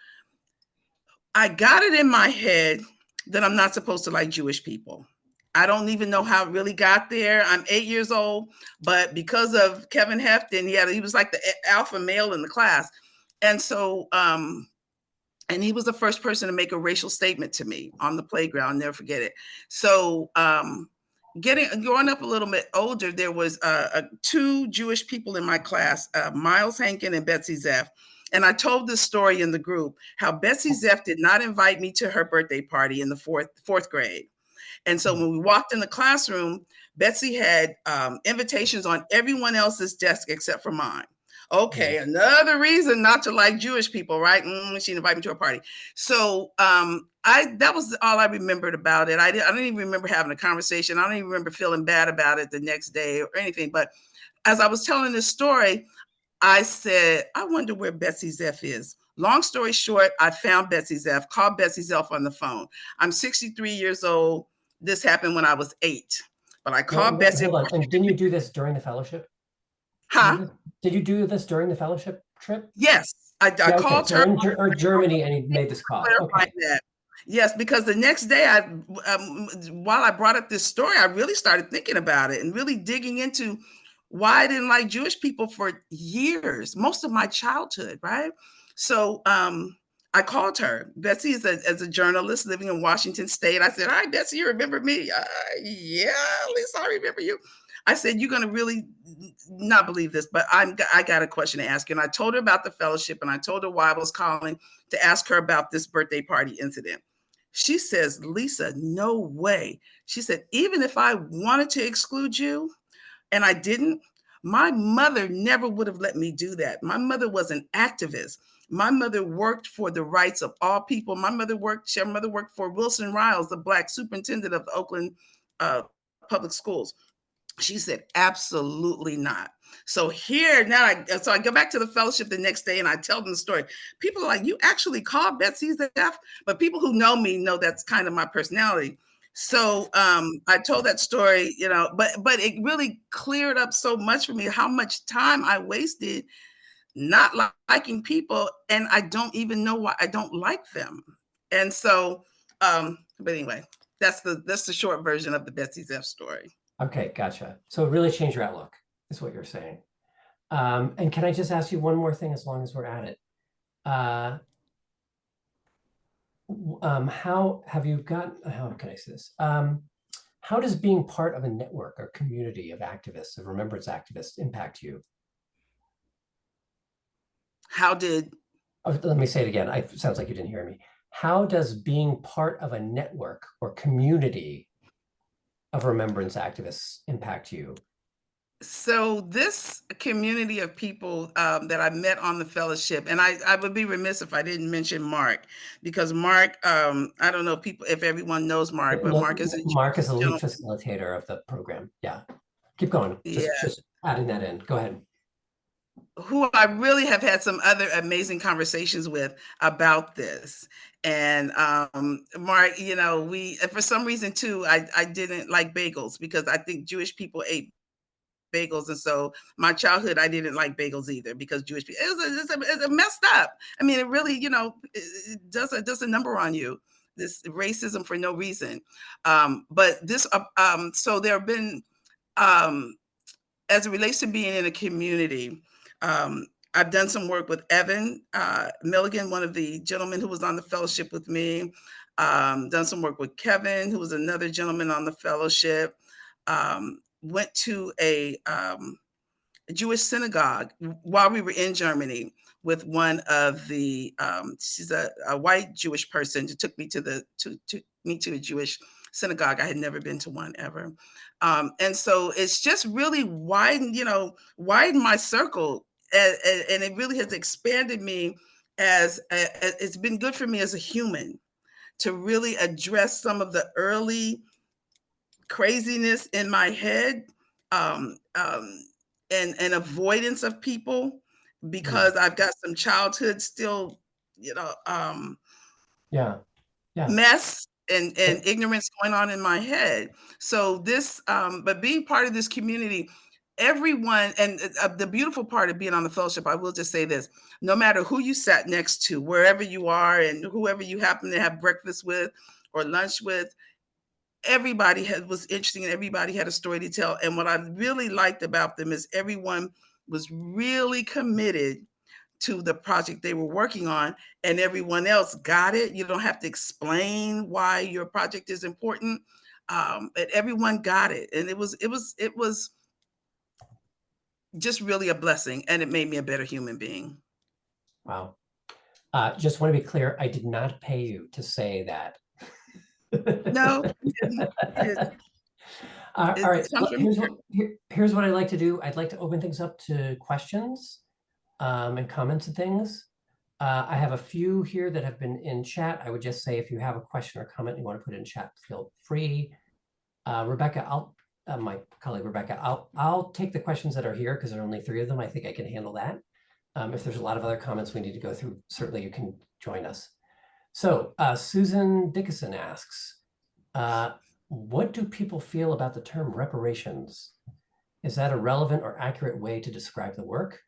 I got it in my head that I'm not supposed to like Jewish people. I don't even know how it really got there. I'm 8 years old, but because of Kevin Hefton, he was like the alpha male in the class. And so, and he was the first person to make a racial statement to me on the playground. I'll never forget it. So, growing up a little bit older, there was 2 Jewish people in my class, Miles Hankin and Betsy Zeff. And I told this story in the group, how Betsy Zeff did not invite me to her birthday party in the fourth grade. And so when we walked in the classroom, Betsy had invitations on everyone else's desk except for mine. Okay, another reason not to like Jewish people, right? She invited me to a party. So that was all I remembered about it. I didn't even remember having a conversation. I don't even remember feeling bad about it the next day or anything. But as I was telling this story, I said, I wonder where Betsy Zeff is. Long story short, I found Betsy Zeff, called Betsy Zeff on the phone. I'm 63 years old. This happened when I was 8. But I called Betsy. Hold on. And didn't you do this during the fellowship? Huh? Did you do this during the fellowship trip? Yes. I called her. Or Germany, and he made this call. Okay. That. Yes, because the next day, while I brought up this story, I really started thinking about it and really digging into why I didn't like Jewish people for years, most of my childhood, right? So I called her. Betsy is a journalist living in Washington State. I said, "Hi, Betsy, you remember me?" Yeah, at least I remember you. I said, "You're going to really not believe this, but I got a question to ask you." And I told her about the fellowship, and I told her why I was calling to ask her about this birthday party incident. She says, "Lisa, no way." She said, "Even if I wanted to exclude you, and I didn't, my mother never would have let me do that. My mother was an activist. My mother worked for the rights of all people. My mother worked for Wilson Riles, the Black superintendent of the Oakland public schools." She said, "Absolutely not." So here now, I go back to the fellowship the next day and I tell them the story. People are like, "You actually called Betsy Zeff?" But people who know me know that's kind of my personality. So I told that story, you know, but it really cleared up so much for me, how much time I wasted not liking people, and I don't even know why I don't like them. And so, but anyway, that's the short version of the Betsy Zeff story. Okay, gotcha. So it really changed your outlook, is what you're saying. And can I just ask you one more thing as long as we're at it? How can I say this? How does being part of a network or community of activists, of remembrance activists, impact you? Let me say it again. It sounds like you didn't hear me. How does being part of a network or community of remembrance activists impact you? So this community of people that I met on the fellowship, and I would be remiss if I didn't mention Mark, because Mark, I don't know if everyone knows Mark, but Mark is the lead facilitator of the program. Yeah, keep going. Just adding that in. Go ahead. who I really have had some other amazing conversations with about this. And Mark, you know, we, for some reason too, I didn't like bagels because I think Jewish people ate bagels. And so my childhood, I didn't like bagels either because Jewish people, it's a messed up. I mean, it really, you know, it does a number on you, this racism for no reason. But this, so there have been, as it relates to being in a community, I've done some work with Evan Milligan, one of the gentlemen who was on the fellowship with me. Done some work with Kevin, who was another gentleman on the fellowship. Went to a Jewish synagogue while we were in Germany with one of the, she's a white Jewish person who took me to a Jewish synagogue. I had never been to one ever. And so it's just really widened my circle. And it really has expanded me it's been good for me as a human to really address some of the early craziness in my head, and avoidance of people because I've got some childhood still, Yeah. mess and ignorance going on in my head. So this, but being part of this community, everyone, and the beautiful part of being on the fellowship, I will just say this: no matter who you sat next to, wherever you are, and whoever you happen to have breakfast with or lunch with, everybody was interesting and everybody had a story to tell. And what I really liked about them is everyone was really committed to the project they were working on, and everyone else got it. You don't have to explain why your project is important. But everyone got it. And it was just really a blessing, and it made me a better human being. Wow. Just want to be clear, I did not pay you to say that. No, you didn't. All right, here's what I'd like to do. I'd like to open things up to questions and comments and things. I have a few here that have been in chat. I would just say if you have a question or comment you want to put in chat, feel free. Rebecca, my colleague Rebecca, I'll take the questions that are here because there are only 3 of them. I think I can handle that. If there's a lot of other comments we need to go through, certainly you can join us. So Susan Dickinson asks, what do people feel about the term reparations? Is that a relevant or accurate way to describe the work?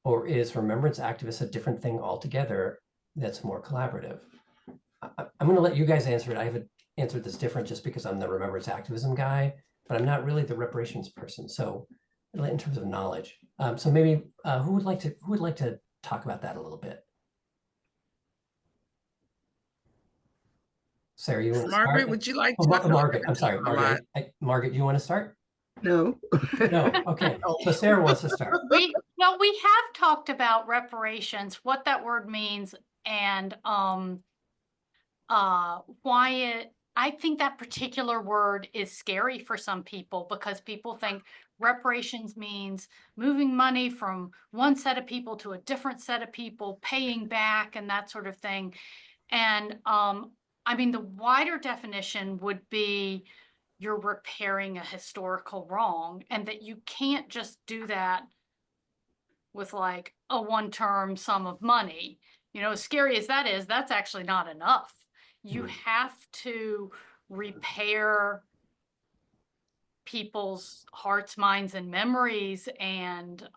Or is remembrance activists a different thing altogether that's more collaborative? I'm going to let you guys answer it. I haven't answered this different just because I'm the remembrance activism guy, but I'm not really the reparations person. So in terms of knowledge, so maybe who would like to talk about that a little bit? Sarah, you want to Margaret, start? would you like to? Margaret, I'm sorry, Margaret. Margaret, do you want to start? No. No, okay. So Sarah wants to start. We have talked about reparations, what that word means, and why I think that particular word is scary for some people because people think reparations means moving money from one set of people to a different set of people, paying back and that sort of thing. And I mean, the wider definition would be you're repairing a historical wrong, and that you can't just do that with like a one-term sum of money. As scary as that is, that's actually not enough. You have to repair people's hearts, minds, and memories, and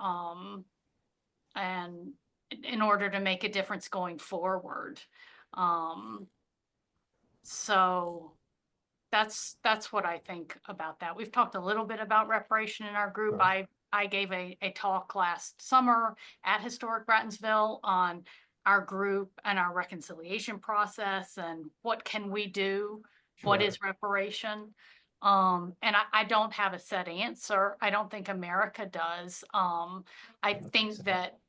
in order to make a difference going forward. So that's what I think about that. We've talked a little bit about reparation in our group. Sure. I gave a talk last summer at Historic Brattonsville on our group and our reconciliation process and what can we do, sure. What is reparation? And I don't have a set answer. I don't think America does. I think that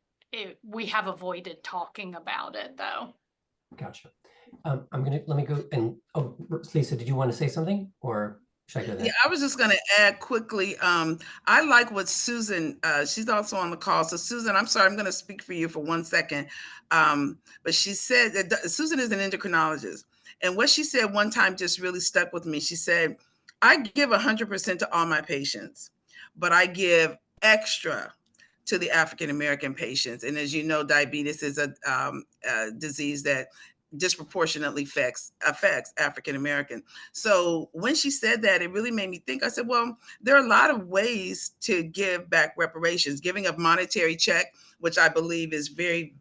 we have avoided talking about it though. Gotcha. Let me go and, Lisa, did you want to say something or should I go there? Yeah, I was just going to add quickly. I like what Susan, she's also on the call. So Susan, I'm sorry, I'm going to speak for you for 1 second. But she said that Susan is an endocrinologist. And what she said one time just really stuck with me. She said, I give 100% to all my patients, but I give extra to the African American patients. And as you know, diabetes is a disease that disproportionately affects African American. So when she said that, it really made me think. I said, well, there are a lot of ways to give back reparations. Giving a monetary check, which I believe is very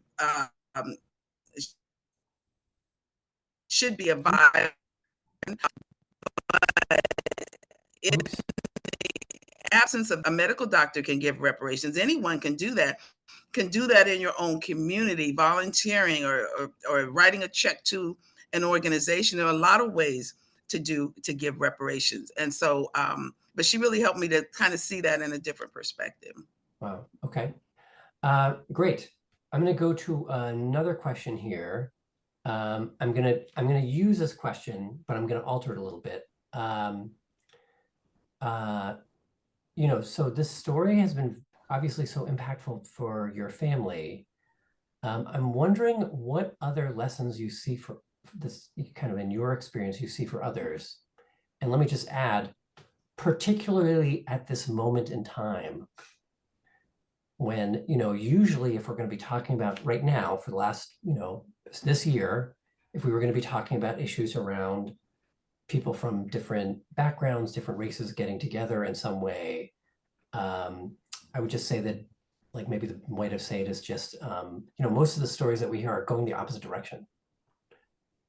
should be a vibe. In the absence of a medical doctor can give reparations. Anyone can do that. Can do that in your own community, volunteering or writing a check to an organization. There are a lot of ways to give reparations. And so, but she really helped me to kind of see that in a different perspective. Wow. Okay. Great. I'm going to go to another question here. I'm gonna use this question, but I'm gonna alter it a little bit. You know, so this story has been obviously so impactful for your family. I'm wondering what other lessons you see for this, kind of in your experience, you see for others. And let me just add, particularly at this moment in time, when, you know, usually if we're going to be talking about right now for the last, you know, this year, if we were going to be talking about issues around people from different backgrounds, different races getting together in some way, I would just say that, like, maybe the way to say it is just, you know, most of the stories that we hear are going the opposite direction.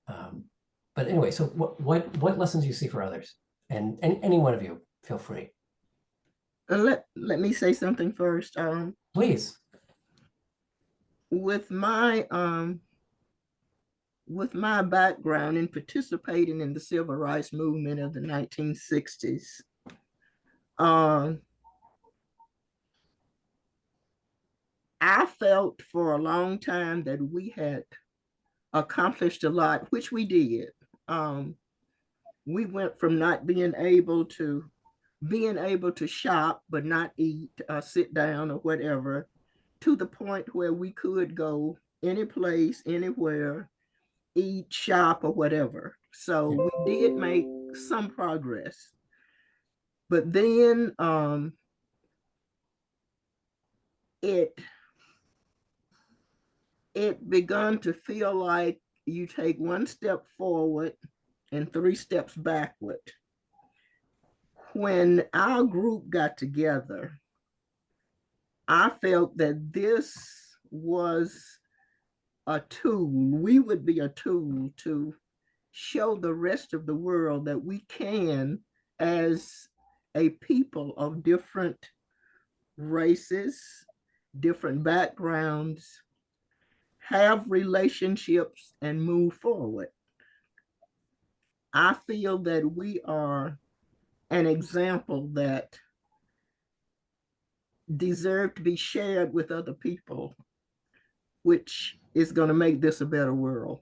But anyway, so what lessons do you see for others? And any one of you, feel free. Let me say something first. Please. With my background in participating in the civil rights movement of the 1960s, I felt for a long time that we had accomplished a lot, which we did. We went from not being able to shop but not eat, sit down or whatever, to the point where we could go any place, anywhere, eat, shop, or whatever. So we did make some progress. But then it begun to feel like you take one step forward and 3 steps backward. When our group got together, I felt that this was a tool. We would be a tool to show the rest of the world that we can, as a people of different races, different backgrounds, have relationships and move forward. I feel that we are an example that deserve to be shared with other people, which is going to make this a better world.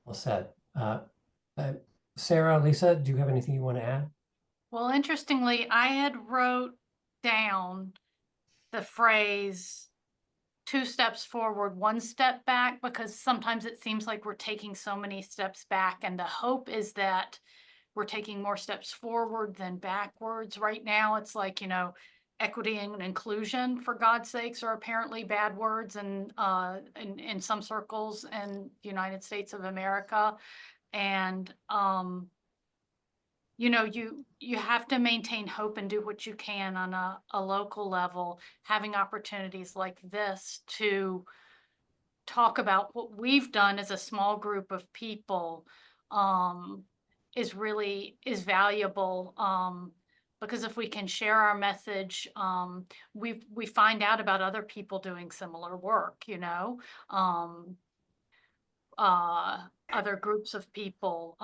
Well said. Sarah, Lisa, do you have anything you want to add? Well, interestingly, I had wrote down the phrase 2 steps forward, 1 step back, because sometimes it seems like we're taking so many steps back, and the hope is that we're taking more steps forward than backwards. Right now, it's like, you know, equity and inclusion, for God's sakes, are apparently bad words in some circles in the United States of America. And you know, you have to maintain hope and do what you can on a local level, having opportunities like this to talk about what we've done as a small group of people is valuable, because if we can share our message, we find out about other people doing similar work, you know, other groups of people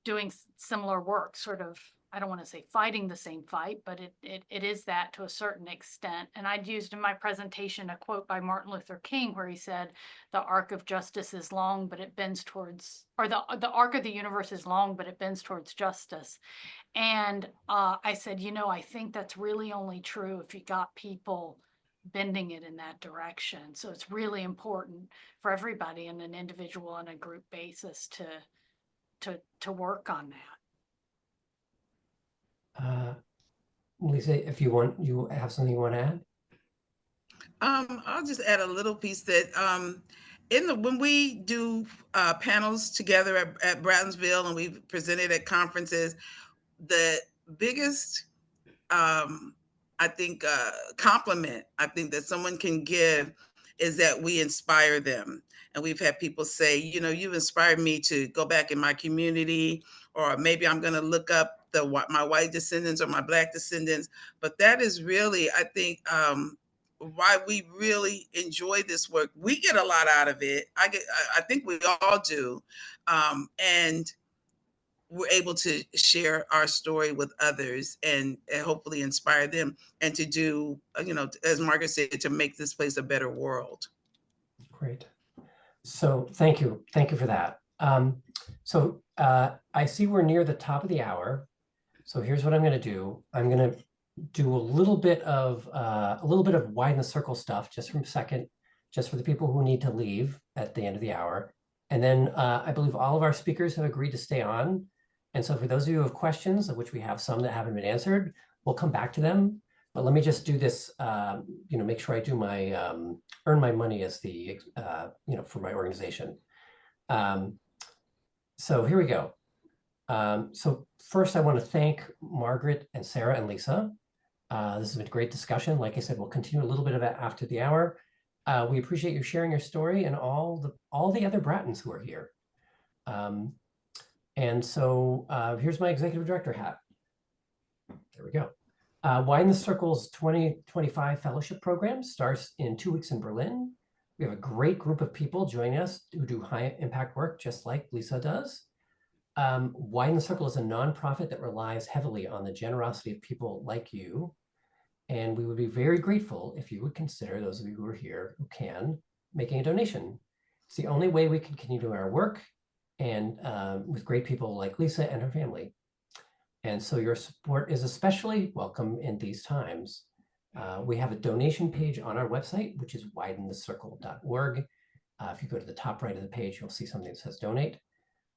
doing similar work, sort of, I don't want to say fighting the same fight, but it is that to a certain extent. And I'd used in my presentation a quote by Martin Luther King where he said, the arc of justice is long, but it bends towards, or the arc of the universe is long, but it bends towards justice. And I said, you know, I think that's really only true if you got people bending it in that direction. So it's really important for everybody in an individual and a group basis to work on that. Lisa, if you want, you have something you want to add? I'll just add a little piece that when we do panels together at Brattonsville and we presented at conferences, the biggest I think compliment I think that someone can give is that we inspire them. And we've had people say, you know, you've inspired me to go back in my community, or maybe I'm going to look up my white descendants or my Black descendants. But that is really, I think, why we really enjoy this work. We get a lot out of it. I think we all do, and we're able to share our story with others and hopefully inspire them and to do, you know, as Margaret said, to make this place a better world. Great. So thank you for that. I see we're near the top of the hour. So here's what I'm going to do. I'm going to do a little bit of Widen the Circle stuff just for a second, just for the people who need to leave at the end of the hour. And then I believe all of our speakers have agreed to stay on. And so for those of you who have questions, of which we have some that haven't been answered, we'll come back to them. But let me just do this, make sure I do my, earn my money as the, for my organization. So here we go. So first I want to thank Margaret and Sarah and Lisa. This has been a great discussion. Like I said, we'll continue a little bit of it after the hour. We appreciate you sharing your story and all the other Brattons who are here. And so here's my executive director hat. There we go. Widen the Circle's 2025 fellowship program starts in 2 weeks in Berlin. We have a great group of people joining us who do high impact work, just like Lisa does. Widen the Circle is a nonprofit that relies heavily on the generosity of people like you. And we would be very grateful if you would consider, those of you who are here who can, making a donation. It's the only way we can continue our work and with great people like Lisa and her family. And so your support is especially welcome in these times. We have a donation page on our website, which is widenthecircle.org. If you go to the top right of the page, you'll see something that says donate.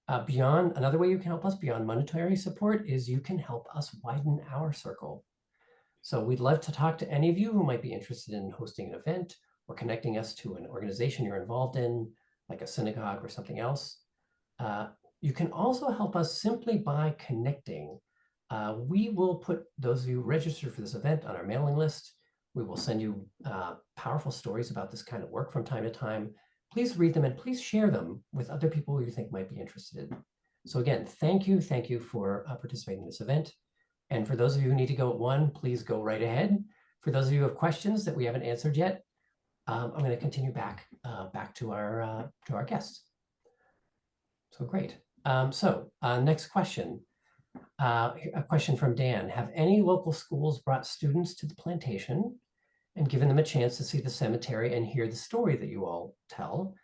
Another way you can help us beyond monetary support is you can help us widen our circle. So we'd love to talk to any of you who might be interested in hosting an event or connecting us to an organization you're involved in, like a synagogue or something else. You can also help us simply by connecting. We will put those of you registered for this event on our mailing list. We will send you powerful stories about this kind of work from time to time. Please read them and please share them with other people you think might be interested. So again, thank you for participating in this event. And for those of you who need to go at 1, please go right ahead. For those of you who have questions that we haven't answered yet, I'm going to continue back to our guests. So great. Next question. A question from Dan. Have any local schools brought students to the plantation and given them a chance to see the cemetery and hear the story that you all tell?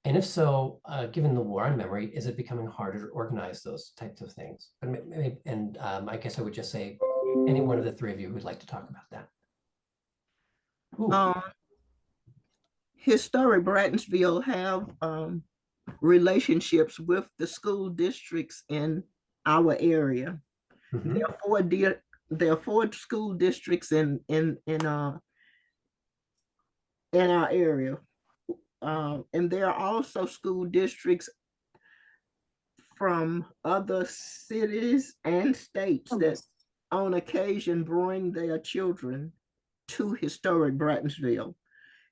And if so, given the war on memory, is it becoming harder to organize those types of things? I guess I would just say any one of the 3 of you would like to talk about that. Historic Brattonsville have relationships with the school districts in our area. Mm-hmm. There are 4 school districts in our area. And there are also school districts from other cities and states that on occasion bring their children to Historic Brattonsville.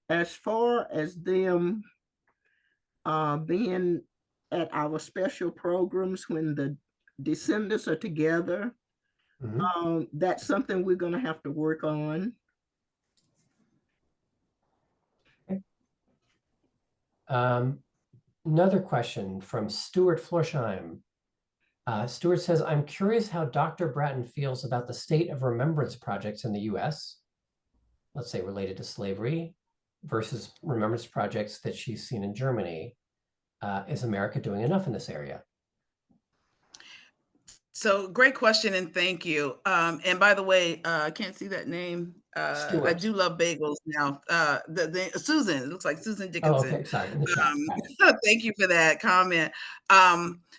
As far as them being at our special programs when the descendants are together, mm-hmm. That's something we're going to have to work on. Another question from Stuart Florsheim. Stuart says, I'm curious how Dr. Bratton feels about the state of remembrance projects in the US, let's say related to slavery, versus remembrance projects that she's seen in Germany. Is America doing enough in this area? So great question and thank you. And by the way, I can't see that name. I Stewart. do love bagels now. Susan, it looks like Susan Oh, Dickinson. okay. Sorry, in the chat. Got it. Thank you for that comment.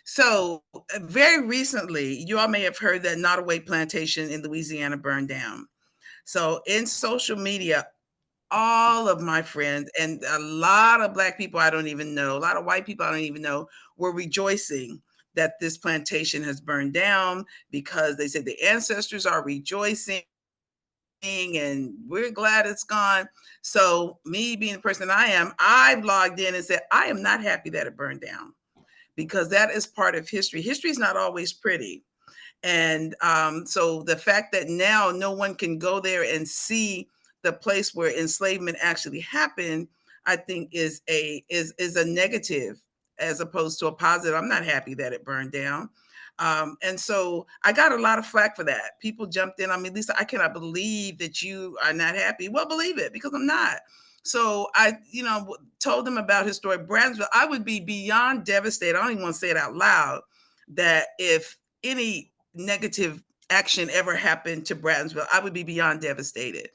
So very recently, you all may have heard that Nottoway Plantation in Louisiana burned down. So in social media, all of my friends and a lot of Black people I don't even know, a lot of white people I don't even know, were rejoicing that this plantation has burned down because they said the ancestors are rejoicing and we're glad it's gone. So me being the person I am, I've logged in and said, I am not happy that it burned down because that is part of history. History is not always pretty. And so the fact that now no one can go there and see the place where enslavement actually happened, I think is a negative as opposed to a positive. I'm not happy that it burned down. And so I got a lot of flack for that. People jumped in on me, Lisa, I cannot believe that you are not happy. Well, believe it, because I'm not. So I, told them about Historic Brattonsville. I would be beyond devastated. I don't even want to say it out loud, that if any negative action ever happened to Brattonsville, I would be beyond devastated.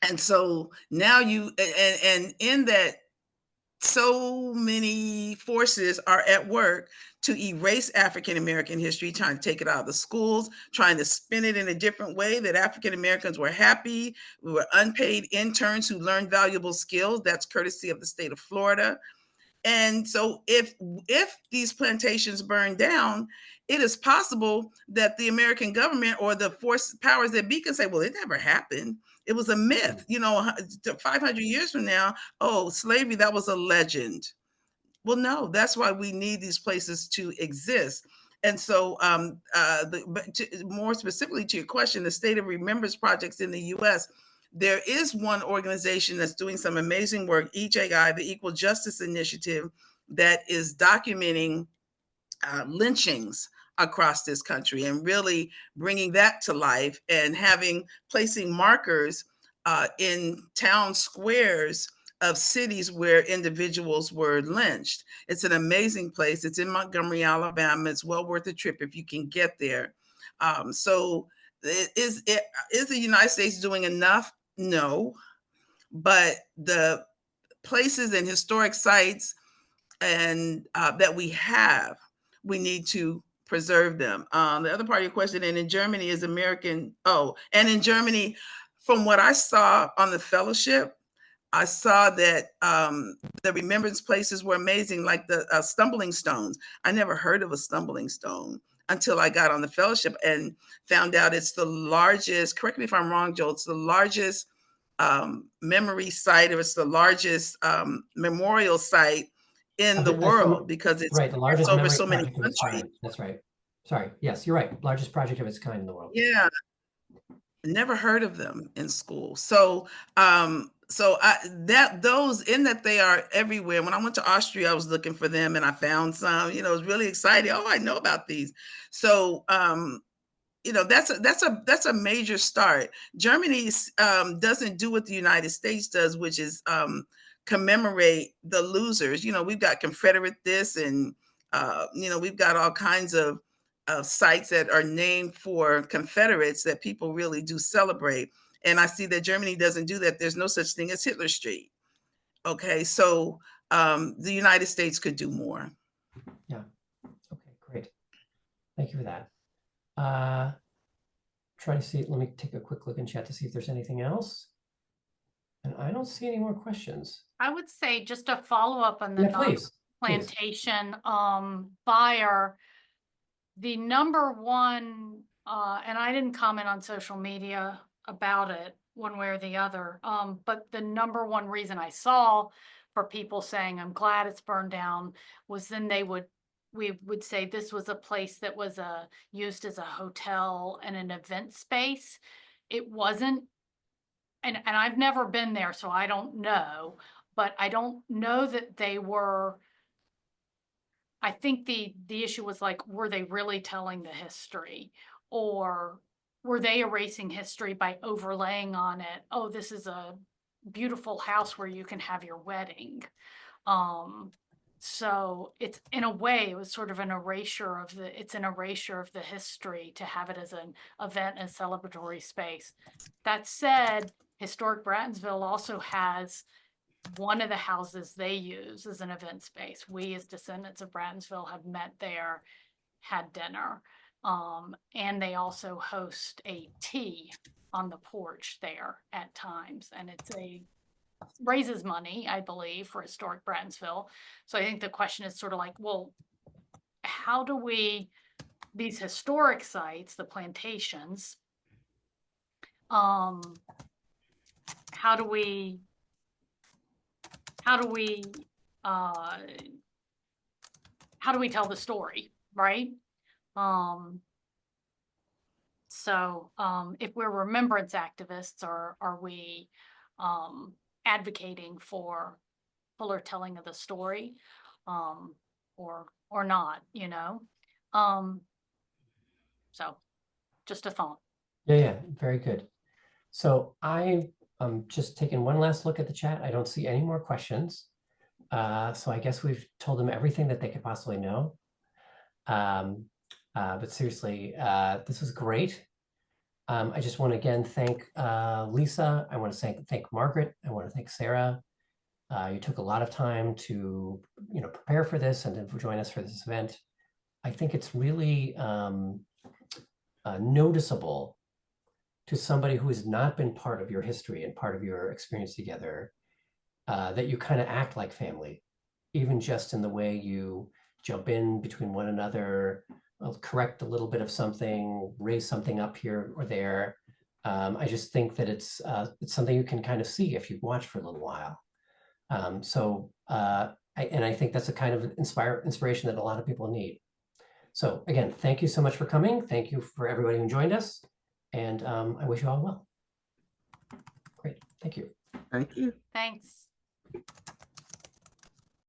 And so now and in that, so many forces are at work to erase African American history, trying to take it out of the schools, trying to spin it in a different way that African Americans were happy. We were unpaid interns who learned valuable skills. That's courtesy of the state of Florida. And so if these plantations burn down, it is possible that the American government or the force powers that be can say, well, it never happened. It was a myth. 500 years from now, oh, slavery, that was a legend. Well, no, that's why we need these places to exist. And so, more specifically to your question, the State of Remembrance projects in the U.S., there is one organization that's doing some amazing work, EJI, the Equal Justice Initiative, that is documenting lynchings across this country and really bringing that to life and placing markers in town squares of cities where individuals were lynched. It's an amazing place. It's in Montgomery, Alabama. It's well worth a trip if you can get there. So is the United States doing enough? No, but the places and historic sites and that we have, we need to preserve them. The other part of your question, and in Germany is American. Oh, and in Germany, from what I saw on the fellowship, I saw that the remembrance places were amazing, like the stumbling stones. I never heard of a stumbling stone until I got on the fellowship and found out it's the largest, correct me if I'm wrong, Joel, it's the largest memory site, or it's the largest memorial site in the world because it's right, the largest over memory so many project of its countries. kind. That's right. Sorry. Yes, you're right. Largest project of its kind in the world. Yeah, never heard of them in school. So that they are everywhere. When I went to Austria, I was looking for them and I found some. It was really exciting. Oh, I know about these. So that's a major start. Germany doesn't do what the United States does, which is commemorate the losers. We've got Confederate this, and we've got all kinds of sites that are named for Confederates that people really do celebrate. And I see that Germany doesn't do that. There's no such thing as Hitler Street. Okay, so the United States could do more. Yeah. Okay, great. Thank you for that. Try to see, let me take a quick look in chat to see if there's anything else. And I don't see any more questions. I would say just a follow-up on the Please. plantation fire. The number one, and I didn't comment on social media about it one way or the other, but the number one reason I saw for people saying, I'm glad it's burned down, was then we would say this was a place that was used as a hotel and an event space. It wasn't, and I've never been there, so I don't know, but I don't know that they were. I think the issue was like, were they really telling the history, or were they erasing history by overlaying on it? Oh, this is a beautiful house where you can have your wedding. So it's, in a way, it was sort of an erasure of it's an erasure of the history to have it as an event and celebratory space. That said, Historic Brattonsville also has one of the houses they use as an event space. We, as descendants of Brattonsville, have met there, had dinner. And they also host a tea on the porch there at times. And raises money, I believe, for Historic Brattonsville. So I think the question is sort of like, well, how do these historic sites, the plantations, how do we tell the story, right? So if we're remembrance activists, are we advocating for fuller telling of the story, or not, you know? So just a thought. Yeah, very good. So I'm just taking one last look at the chat. I don't see any more questions. So I guess we've told them everything that they could possibly know. But seriously, this was great. I just want to again thank Lisa. I want to thank Margaret. I want to thank Sarah. You took a lot of time to prepare for this and to join us for this event. I think it's really noticeable to somebody who has not been part of your history and part of your experience together, that you kind of act like family, even just in the way you jump in between one another, correct a little bit of something, raise something up here or there. I just think that it's something you can kind of see if you've watched for a little while. I think that's a kind of inspiration that a lot of people need. So again, thank you so much for coming. Thank you for everybody who joined us. And I wish you all well. Great, thank you. Thank you. Thanks.